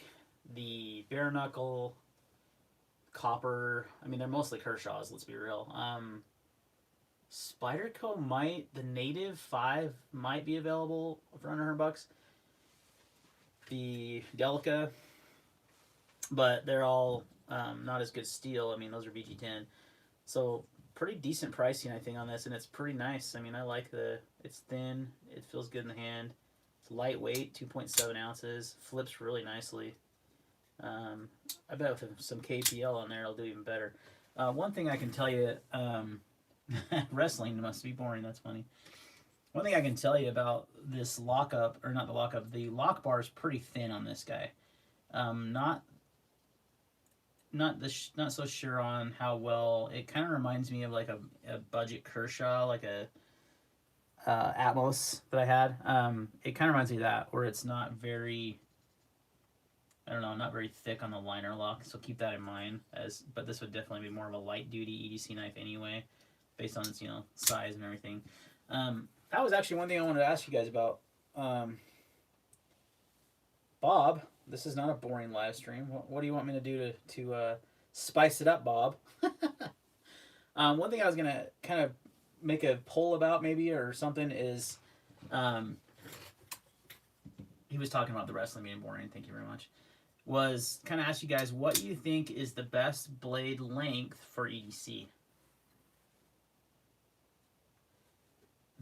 the bare knuckle, copper. I mean, they're mostly Kershaws. Let's be real. Spyderco the Native 5 might be available for under $100. The Delica, but they're all not as good steel. I mean, those are VG10. So pretty decent pricing, I think, on this, and it's pretty nice. I mean, I like it's thin, it feels good in the hand. It's lightweight, 2.7 ounces, flips really nicely. I bet with some KPL on there, it'll do even better. One thing I can tell you, wrestling must be boring. That's funny. One thing I can tell you about this lockup, or not the lockup, the lock bar is pretty thin on this guy. Not not so sure on how well. It kind of reminds me of like a budget Kershaw, like a Atmos that I had. It kind of reminds me of that, where it's not very, I don't know, not very thick on the liner lock. So keep that in mind. But this would definitely be more of a light duty EDC knife anyway, based on its size and everything. That was actually one thing I wanted to ask you guys about. Bob, this is not a boring live stream. What do you want me to do to spice it up, Bob? One thing I was gonna kind of make a poll about maybe or something is, he was talking about the wrestling being boring. Thank you very much. Was kind of ask you guys what you think is the best blade length for EDC.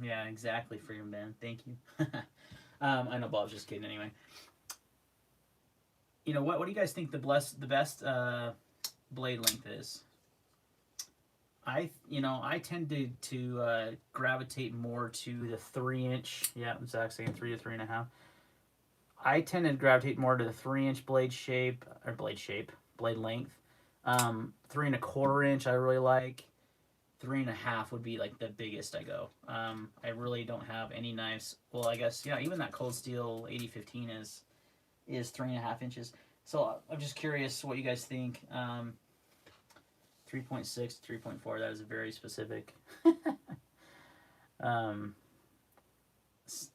Yeah, exactly, Freedom Band. Thank you. I know Bob's just kidding anyway. What do you guys think the best blade length is? I tend to gravitate more to the 3-inch. Yeah, Zach's saying 3 to 3.5. I tend to gravitate more to the 3-inch blade length. 3.25 inch I really like. 3.5 would be like the biggest I go. I really don't have any knives. Well, I guess even that Cold Steel 8015 is 3.5 inches. So I'm just curious what you guys think. 3.6 to 3.4. That is very specific.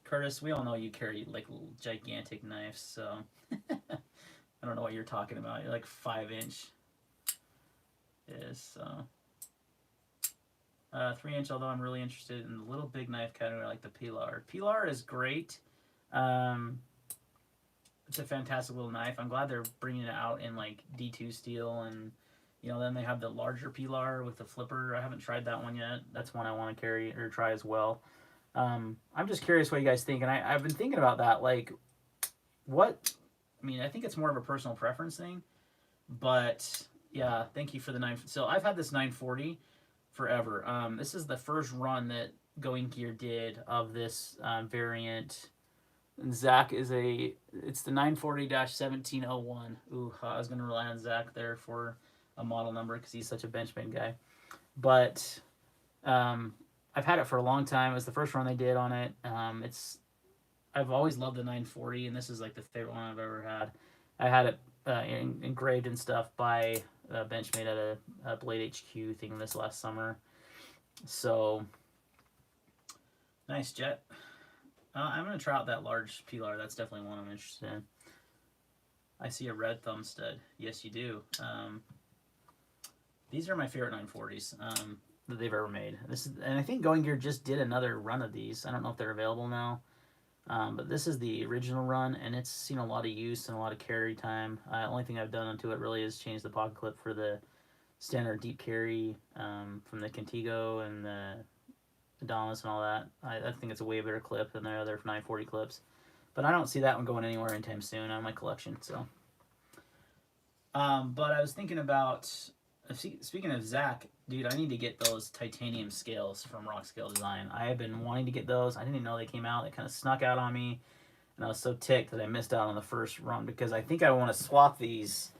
Curtis, we all know you carry like gigantic knives, so I don't know what you're talking about. You're like 5-inch. Is so. 3-inch, although I'm really interested in the little big knife category like the Pilar. Pilar is great. It's a fantastic little knife. I'm glad they're bringing it out in like D2 steel, and then they have the larger Pilar with the flipper. I haven't tried that one yet. That's one I want to carry or try as well. I'm just curious what you guys think, and I've been thinking about that. Like, I think it's more of a personal preference thing, but yeah, thank you for the 9. So I've had this 940 forever. This is the first run that Going Gear did of this variant. And Zach it's the 940-1701. Ooh, I was gonna rely on Zach there for a model number because he's such a Benchmade guy. But I've had it for a long time. It was the first run they did on it. I've always loved the 940, and this is like the favorite one I've ever had. I had it engraved and stuff by Benchmade at a Blade HQ thing this last summer. So nice, Jet. I'm going to try out that large Pilar. That's definitely one I'm interested in. I see a red thumb stud. Yes, you do. These are my favorite 940s that they've ever made. And I think Going Gear just did another run of these. I don't know if they're available now. But this is the original run, and it's seen a lot of use and a lot of carry time. The only thing I've done to it really is change the pocket clip for the standard deep carry from the Contigo and the Adamas and all that. I think it's a way better clip than their other 940 clips. But I don't see that one going anywhere anytime soon on my collection. So, but I was thinking about, speaking of Zach, dude, I need to get those titanium scales from Rock Scale Design. I have been wanting to get those. I didn't even know they came out. They kind of snuck out on me, and I was so ticked that I missed out on the first run because I think I want to swap these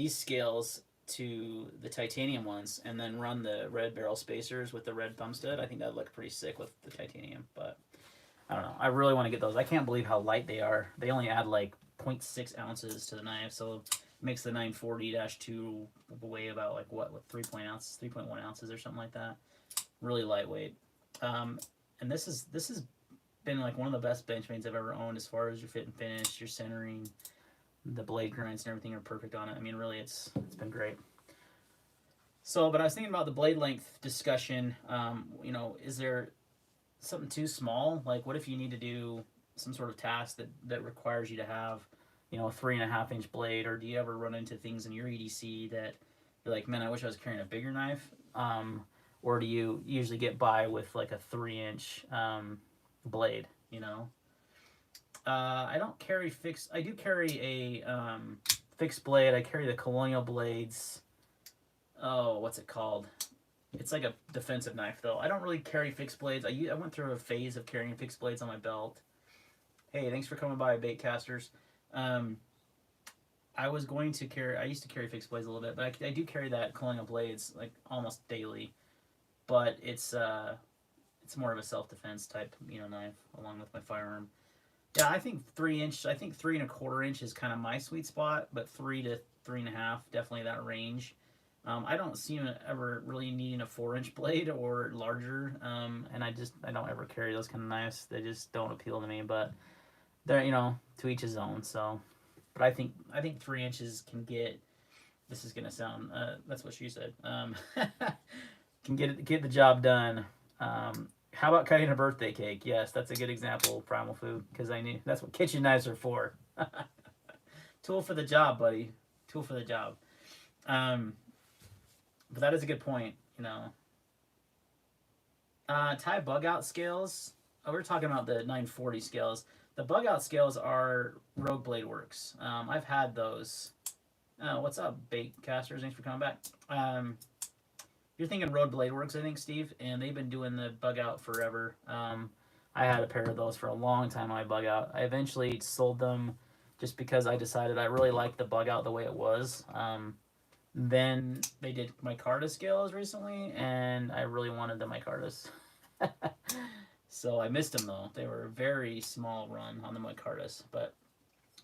scales to the titanium ones and then run the red barrel spacers with the red thumb stud. I think that'd look pretty sick with the titanium, but I don't know. I really want to get those. I can't believe how light they are. They only add like 0.6 ounces to the knife, so it makes the 940-2 weigh about like what 3.1 ounces or something like that. Really lightweight. And this has been like one of the best Benchmades I've ever owned as far as your fit and finish, your centering, the blade grinds and everything are perfect on it. I mean, really, it's been great. So, but I was thinking about the blade length discussion. Is there something too small? Like, what if you need to do some sort of task that requires you to have, a 3.5-inch blade? Or do you ever run into things in your EDC that you're like, man, I wish I was carrying a bigger knife? Or do you usually get by with like a 3-inch blade? I don't carry fixed. I do carry a fixed blade. I carry the Colonial Blades. Oh, what's it called? It's like a defensive knife, though. I don't really carry fixed blades. I went through a phase of carrying fixed blades on my belt. Hey, thanks for coming by, Baitcasters. Um, I was going to carry. I used to carry fixed blades a little bit, but I do carry that Colonial Blades like almost daily. But it's more of a self defense type, knife along with my firearm. Yeah, I think 3 inch. I think 3 1/4 inch is kind of my sweet spot, but 3 to 3.5, definitely that range. I don't see him ever really needing a 4 inch blade or larger, and I don't ever carry those kind of knives. They just don't appeal to me. But they're to each his own. So, but I think 3 inches can get. This is gonna sound. That's what she said. Can get the job done. How about cutting a birthday cake? Yes, that's a good example of Primal Food, because I knew that's what kitchen knives are for. Tool for the job, buddy. Tool for the job. But that is a good point. Thai bug out scales. Oh, we're talking about the 940 scales. The bug out scales are Rogue Blade Works. I've had those. What's up, Baitcasters? Thanks for coming back. You're thinking Rogue Blade Works, I think, Steve, and they've been doing the bug out forever. I had a pair of those for a long time on my bug out. I eventually sold them just because I decided I really liked the bug out the way it was. Then they did micarta scales recently, and I really wanted the micartas. So I missed them, though. They were a very small run on the micartas. But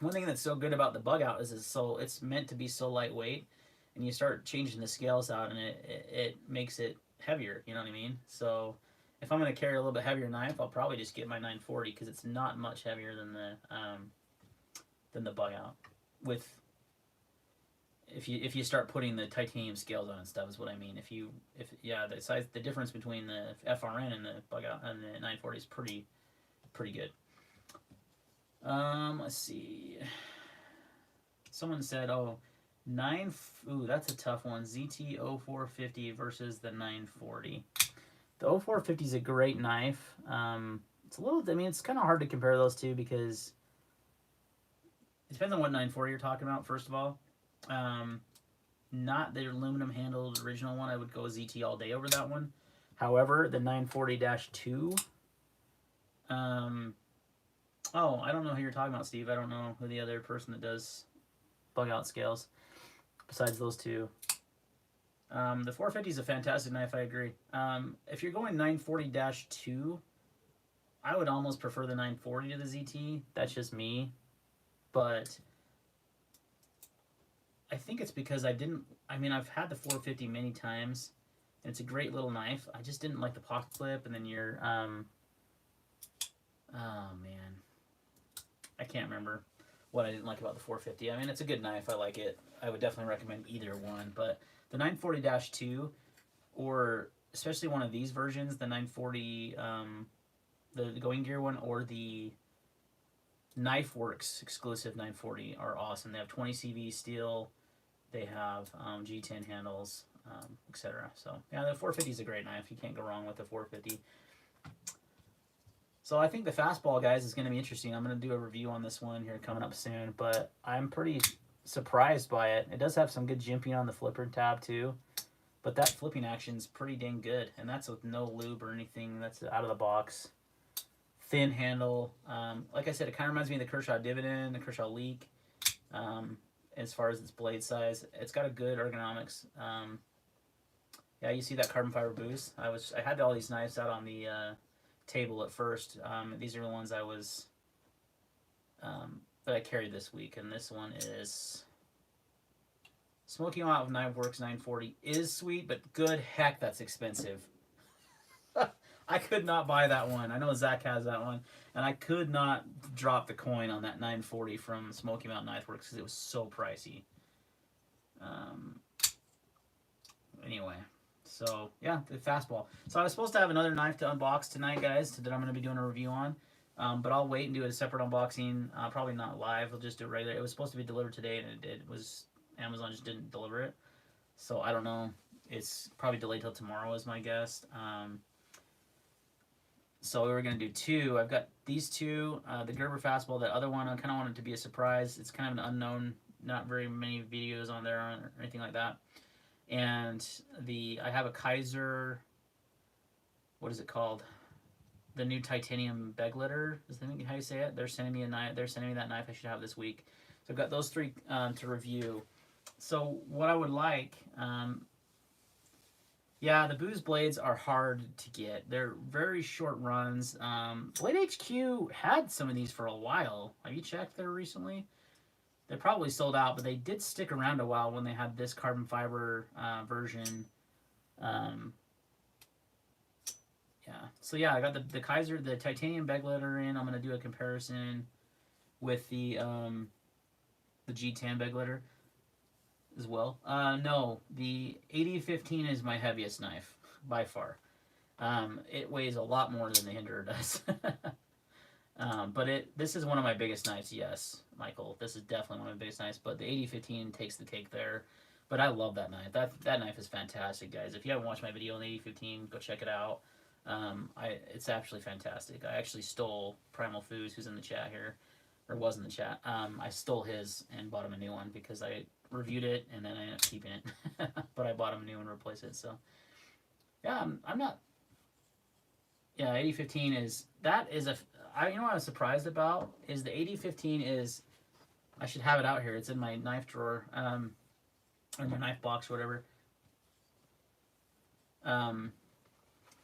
one thing that's so good about the bug out is it's meant to be so lightweight, and you start changing the scales out, and it makes it heavier. You know what I mean? So if I'm going to carry a little bit heavier knife, I'll probably just get my 940, because it's not much heavier than the bug out. If you start putting the titanium scales on and stuff is what I mean. The difference between the FRN and the bug out and the 940 is pretty good. Let's see. Someone said, that's a tough one. ZT 0450 versus the 940. The 0450 is a great knife. It's kind of hard to compare those two, because it depends on what 940 you're talking about, first of all. Not the aluminum handled original one. I would go ZT all day over that one. However, the 940-2, I don't know who you're talking about, Steve. I don't know who the other person that does bug out scales besides those two. The 450 is a fantastic knife, I agree. If you're going 940-2, I would almost prefer the 940 to the ZT. That's just me. But I think it's because I've had the 450 many times, and it's a great little knife. I just didn't like the pocket clip, and then oh man, I can't remember what I didn't like about the 450. It's a good knife. I like it. I would definitely recommend either one, but the 940-2, or especially one of these versions, the 940, the Going Gear one, or the Knife Works exclusive 940 are awesome. They have 20 CV steel, they have G10 handles, etc. So yeah, the 450 is a great knife. You can't go wrong with the 450. So I think the fastball, guys, is going to be interesting. I'm going to do a review on this one here coming up soon, but I'm pretty surprised by it. It does have some good jimping on the flipper tab too, but that flipping action's pretty dang good, and that's with no lube or anything. That's out of the box. Thin handle. Like I said, it kind of reminds me of the Kershaw Dividend, the Kershaw Leak, as far as its blade size. It's got a good ergonomics. Yeah, you see that carbon fiber boost. I had all these knives out on the table at first. These are the ones that I carried this week, and this one is Smoking Out of Knife Works 940 is sweet, but good heck, that's expensive. I could not buy that one. I know Zach has that one, and I could not drop the coin on that 940 from Smoky Mountain Knife Works because it was so pricey. Anyway, so yeah, the fastball. So I was supposed to have another knife to unbox tonight, guys, that I'm going to be doing a review on, but I'll wait and do a separate unboxing. Probably not live. I'll just do it regular. It was supposed to be delivered today, and it was Amazon just didn't deliver it. So I don't know. It's probably delayed till tomorrow, is my guess. So we were going to do two. I've got these two, the Gerber fastball. The other one, I kind of wanted it to be a surprise. It's kind of an unknown, not very many videos on there or anything like that. And I have a Kaiser, what is it called? The new titanium beg litter, is that how you say it? They're sending me a knife. They're sending me that knife I should have this week. So I've got those three to review. So what I would like, yeah, the booze blades are hard to get. They're very short runs. Blade HQ had some of these for a while. Have you checked there recently? They probably sold out, but they did stick around a while when they had this carbon fiber version. Yeah. So yeah, I got the Kaiser, the titanium beg letter in. I'm gonna do a comparison with the G10 beg letter as well. No, the 8015 is my heaviest knife by far. It weighs a lot more than the Hinderer does. But this is one of my biggest knives, yes, Michael. This is definitely one of my biggest knives, but the 8015 takes the cake there. But I love that knife. That knife is fantastic, guys. If you haven't watched my video on the 8015, go check it out. It's actually fantastic. I actually stole Primal Foods, who's in the chat here, or was in the chat. I stole his and bought him a new one because I reviewed it and then I ended up keeping it. But I bought him a new one to replace it. So yeah, I'm not. Yeah, 8015 is you know what I was surprised about is the 8015 is, I should have it out here. It's in my knife drawer, or my knife box or whatever.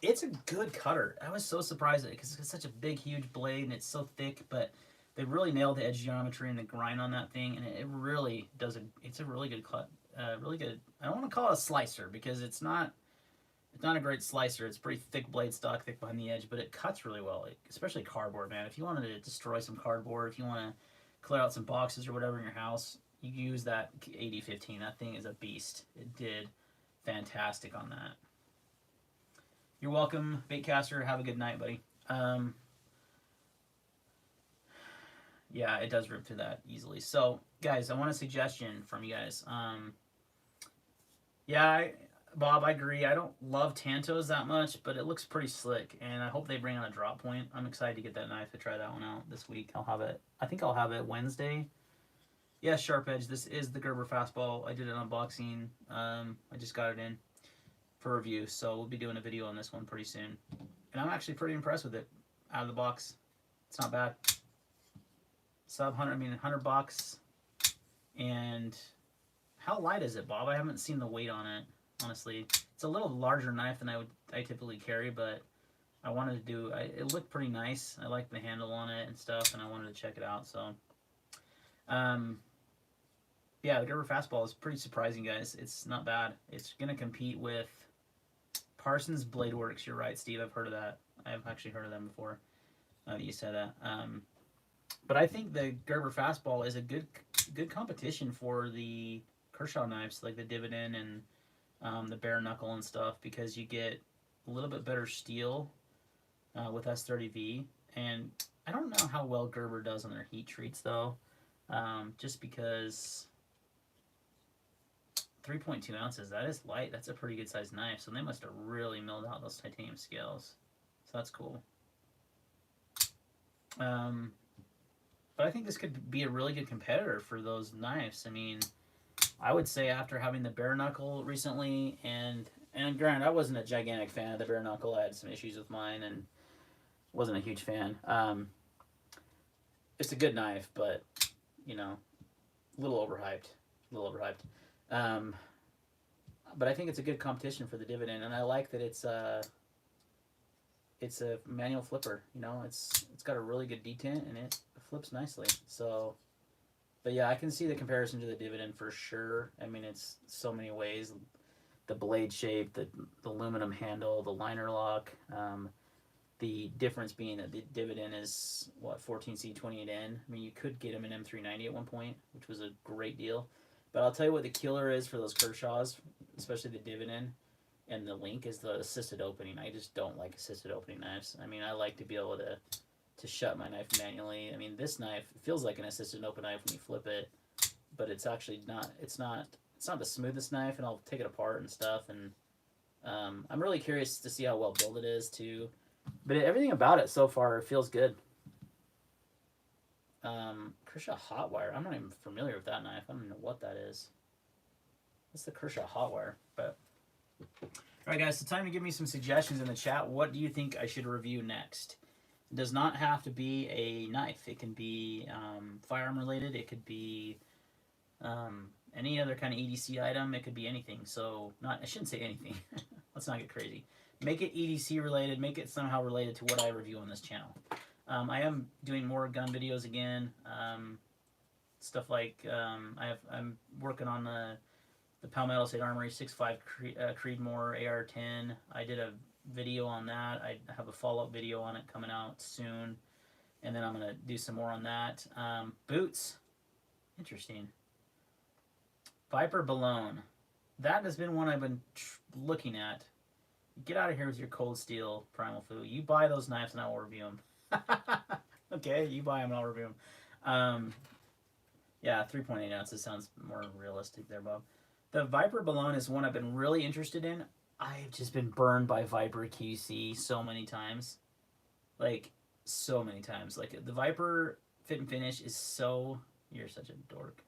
It's a good cutter. I was so surprised at it because it's such a big, huge blade and it's so thick, but they really nailed the edge geometry and the grind on that thing, and it really does it's a really good cut. Really good. I don't want to call it a slicer because it's not a great slicer. It's pretty thick blade stock, thick behind the edge, but it cuts really well, especially cardboard, man. If you wanted to destroy some cardboard, if you want to clear out some boxes or whatever in your house, you use that 8015. That thing is a beast. It did fantastic on that. You're welcome, Baitcaster. Have a good night, buddy. Yeah, it does rip through that easily. So, guys, I want a suggestion from you guys. Yeah, Bob, I agree. I don't love Tantos that much, but it looks pretty slick, and I hope they bring on a drop point. I'm excited to get that knife to try that one out this week. I think I'll have it Wednesday. Yeah, sharp edge. This is the Gerber fastball. I did an unboxing. I just got it in for review, so we'll be doing a video on this one pretty soon. And I'm actually pretty impressed with it out of the box. It's not bad. Sub 100 bucks. And how light is it, Bob? I haven't seen the weight on it, honestly. It's a little larger knife than I typically carry, but I wanted to do, it looked pretty nice. I liked the handle on it and stuff, and I wanted to check it out, so. Yeah, the Gerber fastball is pretty surprising, guys. It's not bad. It's going to compete with Parsons Blade Works. You're right, Steve. I've heard of that. I've actually heard of them before. You said that. But I think the Gerber fastball is a good competition for the Kershaw knives, like the Dividend and the bare knuckle and stuff, because you get a little bit better steel with S30V. And I don't know how well Gerber does on their heat treats, though, just because 3.2 ounces, that is light. That's a pretty good sized knife. So they must have really milled out those titanium scales. So that's cool. But I think this could be a really good competitor for those knives. I mean, I would say after having the bare knuckle recently, and granted, I wasn't a gigantic fan of the bare knuckle. I had some issues with mine and wasn't a huge fan. It's a good knife, but, you know, a little overhyped. But I think it's a good competition for the Dividend, and I like that it's a manual flipper. You know, it's got a really good detent and it flips nicely. So, but yeah, I can see the comparison to the Dividend for sure. I mean, it's so many ways: the blade shape, the aluminum handle, the liner lock. The difference being that the Dividend is what, 14C 28N. I mean, you could get them in M390 at one point, which was a great deal. But I'll tell you what the killer is for those Kershaws, especially the Dividend and the Link, is the assisted opening. I just don't like assisted opening knives. I mean, I like to be able to shut my knife manually. I mean, this knife feels like an assisted open knife when you flip it, but it's actually not. It's not the smoothest knife, and I'll take it apart and stuff. And I'm really curious to see how well built it is too. But everything about it so far feels good. Kershaw Hotwire. I'm not even familiar with that knife. I don't know what that is. That's the Kershaw hot wire. But all right, guys, so time to give me some suggestions in the chat. What do you think I should review next? It does not have to be a knife. It can be firearm related. It could be any other kind of EDC item. It could be anything. So I shouldn't say anything. Let's not get crazy. Make it EDC related. Make it somehow related to what I review on this channel. I am doing more gun videos again. Stuff like I'm working on the Palmetto State Armory 6.5 Creedmoor AR-10. I did a video on that. I have a follow-up video on it coming out soon, and then I'm gonna do some more on that. Boots, interesting. Viper Balone, that has been one I've been looking at. Get out of here with your cold steel primal foo. You buy those knives and I will review them. Okay, you buy them and I'll review them. Yeah, 3.8 ounces sounds more realistic there, Bob. The Viper Balone is one I've been really interested in. I've just been burned by Viper QC so many times. Like, so many times. Like, the Viper fit and finish is so... You're such a dork.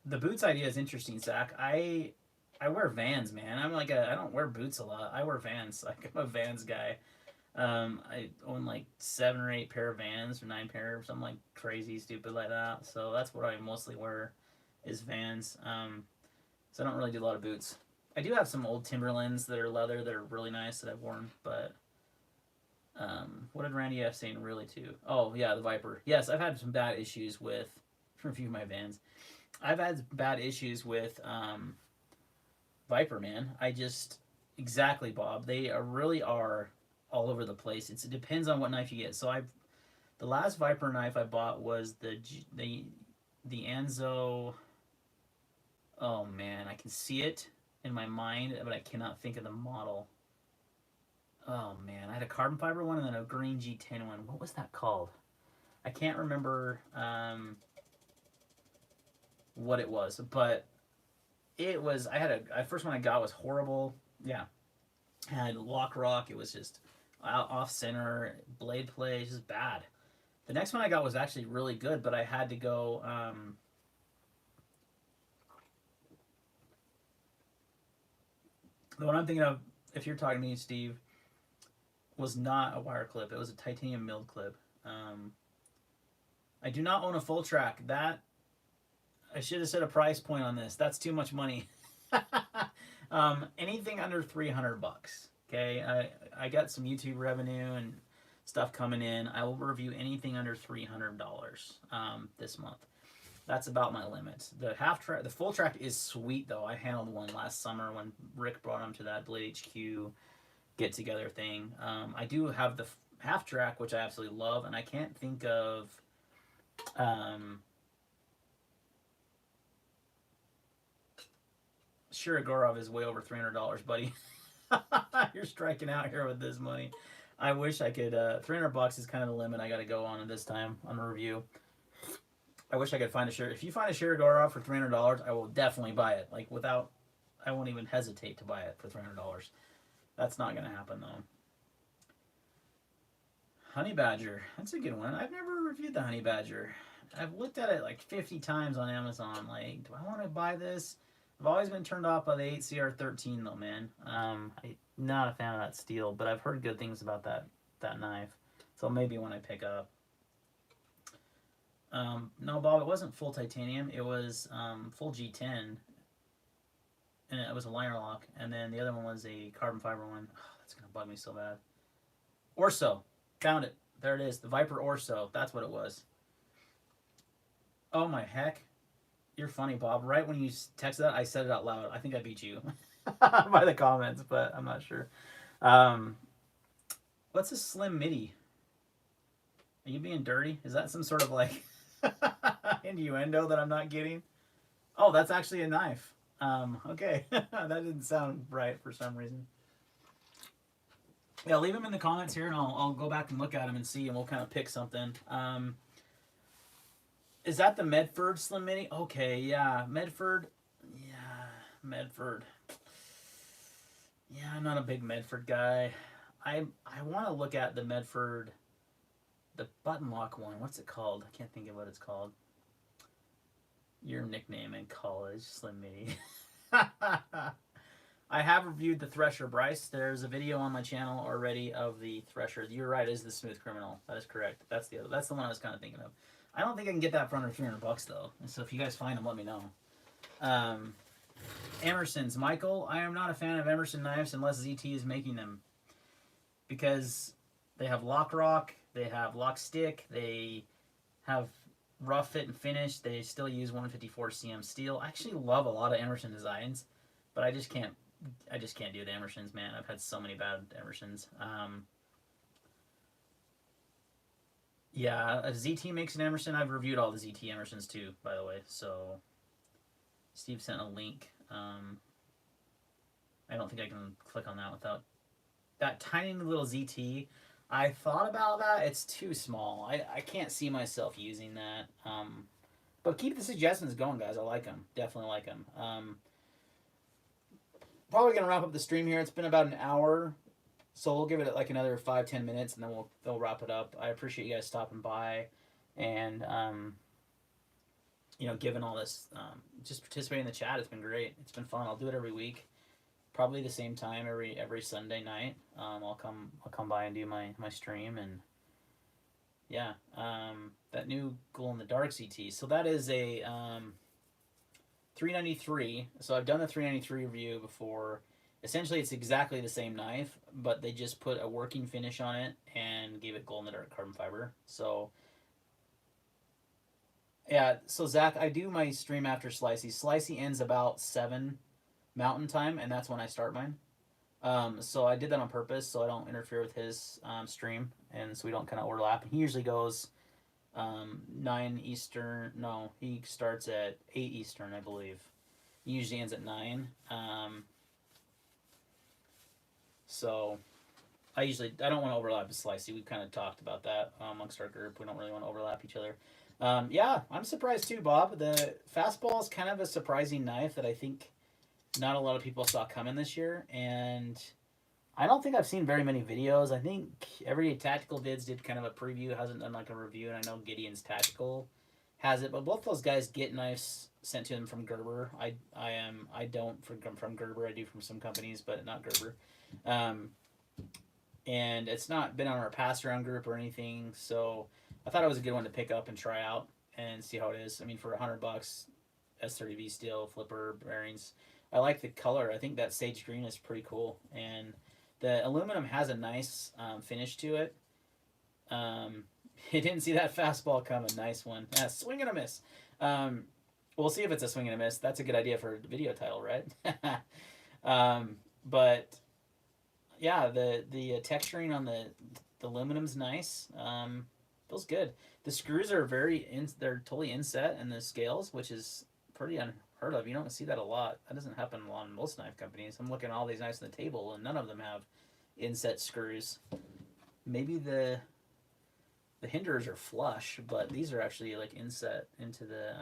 The boots idea is interesting, Zach. I wear Vans, man. I'm like I don't wear boots a lot. I wear Vans. Like, I'm a Vans guy. I own like 7 or 8 pair of Vans or 9 pair or something like crazy stupid like that. So that's what I mostly wear is Vans. So I don't really do a lot of boots. I do have some old Timberlands that are leather that are really nice that I've worn, but what did Randy F saying really too? Oh yeah, the Viper. Yes, I've had some bad issues with review my Vans. I've had bad issues with Viper, man. Exactly, Bob. They really are all over the place. It depends on what knife you get. So the last Viper knife I bought was the Anzo. Oh man, I can see it in my mind, but I cannot think of the model. Oh man, I had a carbon fiber one and then a green G10 one. What was that called? I can't remember what it was, but it was. The first one I got was horrible. Yeah, I had lock rock. It was just off center, blade play, just bad. The next one I got was actually really good, but I had to go. The one I'm thinking of, if you're talking to me, Steve, was not a wire clip. It was a titanium milled clip. I do not own a full track. That I should have set a price point on this. That's too much money. Anything under $300. Okay, I got some YouTube revenue and stuff coming in. I will review anything under $300 this month. That's about my limit. The full track is sweet though. I handled one last summer when Rick brought him to that Blade HQ get together thing. I do have the half track, which I absolutely love, and I can't think of. Shirogorov is way over $300, buddy. You're striking out here with this money. I wish I could. $300 is kind of the limit I got to go on this time on a review. I wish I could find a shirt. If you find a Shirogorov for $300, I will definitely buy it. Like I won't even hesitate to buy it for $300. That's not gonna happen though. Honey Badger, that's a good one. I've never reviewed the Honey Badger. I've looked at it like 50 times on Amazon. Like, do I want to buy this? I've always been turned off by the 8CR13 though, man. I'm not a fan of that steel, but I've heard good things about that knife. So maybe when I pick up. No, Bob, it wasn't full titanium. It was full G10, and it was a liner lock. And then the other one was a carbon fiber one. Oh, that's gonna bug me so bad. Orso, found it. There it is. The Viper Orso. That's what it was. Oh my heck, you're funny, Bob. Right when you texted that, I said it out loud. I think I beat you by the comments, but I'm not sure. What's a slim midi? Are you being dirty? Is that some sort of like innuendo that I'm not getting? Oh, that's actually a knife. Okay. That didn't sound right for some reason. Yeah, leave them in the comments here and I'll go back and look at them and see, and we'll kind of pick something. Is that the Medford Slim Mini? Okay, yeah. Medford. Yeah, Medford. Yeah, I'm not a big Medford guy. I want to look at the Medford... The button lock one. What's it called? I can't think of what it's called. Your nickname in college, Slim Mini. I have reviewed the Thresher, Bryce. There's a video on my channel already of the Thresher. You're right, it is the Smooth Criminal. That is correct. That's the other. That's the one I was kind of thinking of. I don't think I can get that for under $300 though. And so if you guys find them, let me know. Emerson's. Michael, I am not a fan of Emerson knives unless ZT is making them, because they have lock rock, they have lock stick, they have rough fit and finish. They still use 154 cm steel. I actually love a lot of Emerson designs, but I just can't do the Emersons, man. I've had so many bad Emersons. Yeah, ZT makes an Emerson. I've reviewed all the ZT Emersons too, by the way. So Steve sent a link. I don't think I can click on that without that tiny little ZT. I thought about that. It's too small. I can't see myself using that. But keep the suggestions going, guys. I like them. Definitely like them. Probably going to wrap up the stream here. It's been about an hour. So we'll give it like another 5-10 minutes, and then we'll wrap it up. I appreciate you guys stopping by and, you know, giving all this, just participating in the chat. It's been great. It's been fun. I'll do it every week. Probably the same time every Sunday night. I'll come by and do my stream, and yeah, that new glow in the dark CT. So that is a 393. So I've done the 393 review before. Essentially, it's exactly the same knife, but they just put a working finish on it and gave it glow in the dark carbon fiber. So yeah, so Zach, I do my stream after Slicey. Slicey ends about 7 Mountain Time, and that's when I start mine. So I did that on purpose so I don't interfere with his stream, and so we don't kind of overlap. He usually goes 9 Eastern. No, he starts at 8 Eastern, I believe. He usually ends at 9. So I don't want to overlap with Slicey. We've kind of talked about that amongst our group. We don't really want to overlap each other. Yeah, I'm surprised too, Bob. The fastball is kind of a surprising knife that I think not a lot of people saw coming this year, and I don't think I've seen very many videos. I think Everyday Tactical Vids did kind of a preview, hasn't done like a review, and I know Gideon's Tactical has it, but both those guys get knives sent to them from Gerber. I don't from Gerber. I do from some companies, but not Gerber. And it's not been on our pass around group or anything, so I thought it was a good one to pick up and try out and see how it is. I mean, for $100, S30V steel, flipper, bearings. I like the color. I think that sage green is pretty cool, and the aluminum has a nice finish to it. You didn't see that fastball coming. Nice one. Yeah, swing and a miss. We'll see if it's a swing and a miss. That's a good idea for a video title, right? But yeah, the texturing on the aluminum's nice. Feels good. The screws are they're totally inset in the scales, which is pretty unheard of. You don't see that a lot. That doesn't happen on most knife companies. I'm looking at all these knives on the table, and none of them have inset screws. Maybe the hinders are flush, but these are actually like inset into the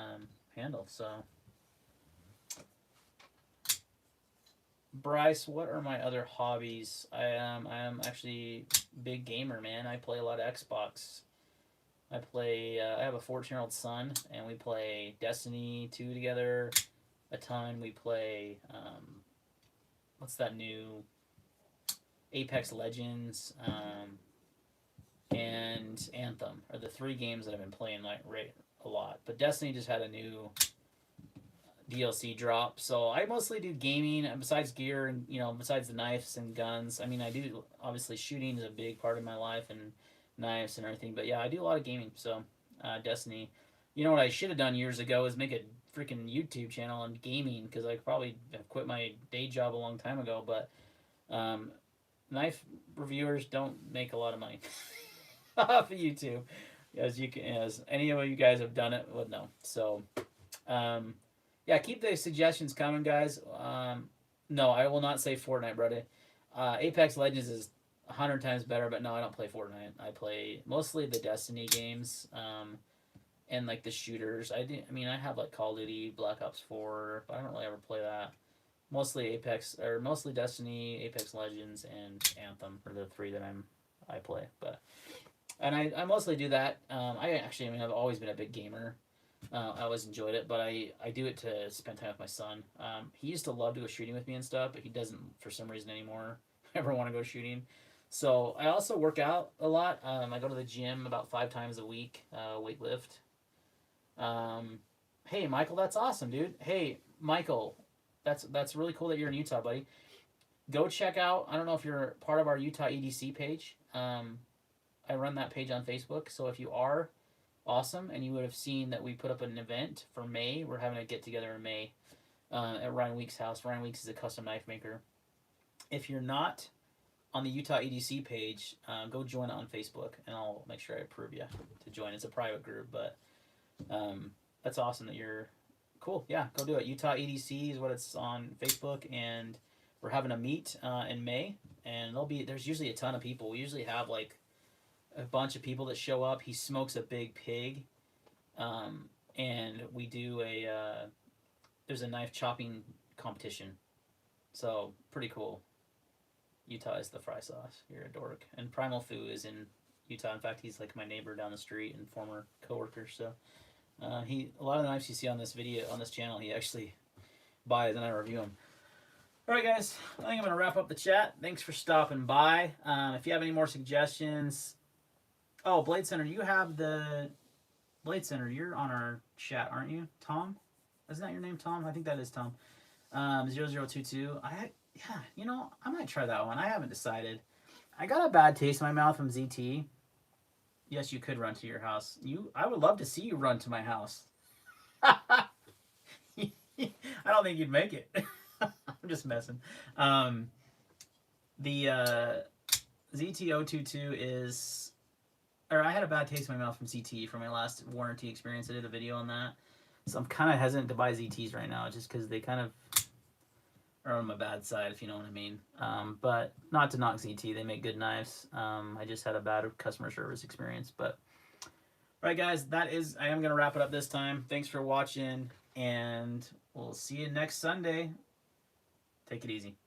handle. So, Bryce, what are my other hobbies? I am actually big gamer, man. I play a lot of Xbox. I have a 14-year-old son, and we play Destiny 2 together a ton. We play, what's that new, Apex Legends, and Anthem are the 3 games that I've been playing like a lot. But Destiny just had a new DLC drop, so I mostly do gaming. And besides gear and besides the knives and guns, I mean, I do obviously shooting is a big part of my life and knives and everything. But yeah, I do a lot of gaming. So Destiny. You know what I should have done years ago is make a freaking YouTube channel on gaming, because I probably have quit my day job a long time ago. But knife reviewers don't make a lot of money off of YouTube, as any of you guys have done it would know. So yeah, keep the suggestions coming, guys. No, I will not say Fortnite, brother. Apex Legends is 100 times better, but no, I don't play Fortnite. I play mostly the Destiny games, and like the shooters. I have like Call of Duty, Black Ops 4, but I don't really ever play that. Mostly mostly Destiny, Apex Legends, and Anthem are the 3 that I play. But I mostly do that. I've always been a big gamer. I always enjoyed it, but I do it to spend time with my son. He used to love to go shooting with me and stuff, but he doesn't for some reason anymore ever want to go shooting. So I also work out a lot. I go to the gym about 5 times a week, weight lift. Hey Michael, that's awesome, dude. Hey Michael, that's really cool that you're in Utah, buddy. Go check out. I don't know if you're part of our Utah EDC page. I run that page on Facebook, so if you are, awesome, and you would have seen that we put up an event for May. We're having a get together in May at Ryan Weeks' house. Ryan Weeks is a custom knife maker. If you're not on the Utah EDC page, go join it on Facebook, and I'll make sure I approve you to join. It's a private group, but that's awesome that you're cool. Yeah, go do it. Utah EDC is what it's on Facebook, and we're having a meet in May, and there's usually a ton of people. We usually have like a bunch of people that show up. He smokes a big pig, and we do there's a knife chopping competition, so pretty cool. Utah is the fry sauce. You're a dork. And Primal Foo is in Utah. In fact, he's like my neighbor down the street and former coworker. So a lot of the knives you see on this video on this channel, he actually buys and I review them. All right, guys. I think I'm gonna wrap up the chat. Thanks for stopping by. If you have any more suggestions, Blade Center, you have the Blade Center. You're on our chat, aren't you, Tom? Isn't that your name, Tom? I think that is Tom. 0022. I might try that one. I haven't decided. I got a bad taste in my mouth from ZT. Yes, you could run to your house. I would love to see you run to my house. I don't think you'd make it. I'm just messing. The ZT022 is... Or I had a bad taste in my mouth from ZT from my last warranty experience. I did a video on that. So I'm kind of hesitant to buy ZTs right now just because they kind of are on my bad side, if you know what I mean. But not to knock ZT. They make good knives. I just had a bad customer service experience. But all right, guys, I am going to wrap it up this time. Thanks for watching, and we'll see you next Sunday. Take it easy.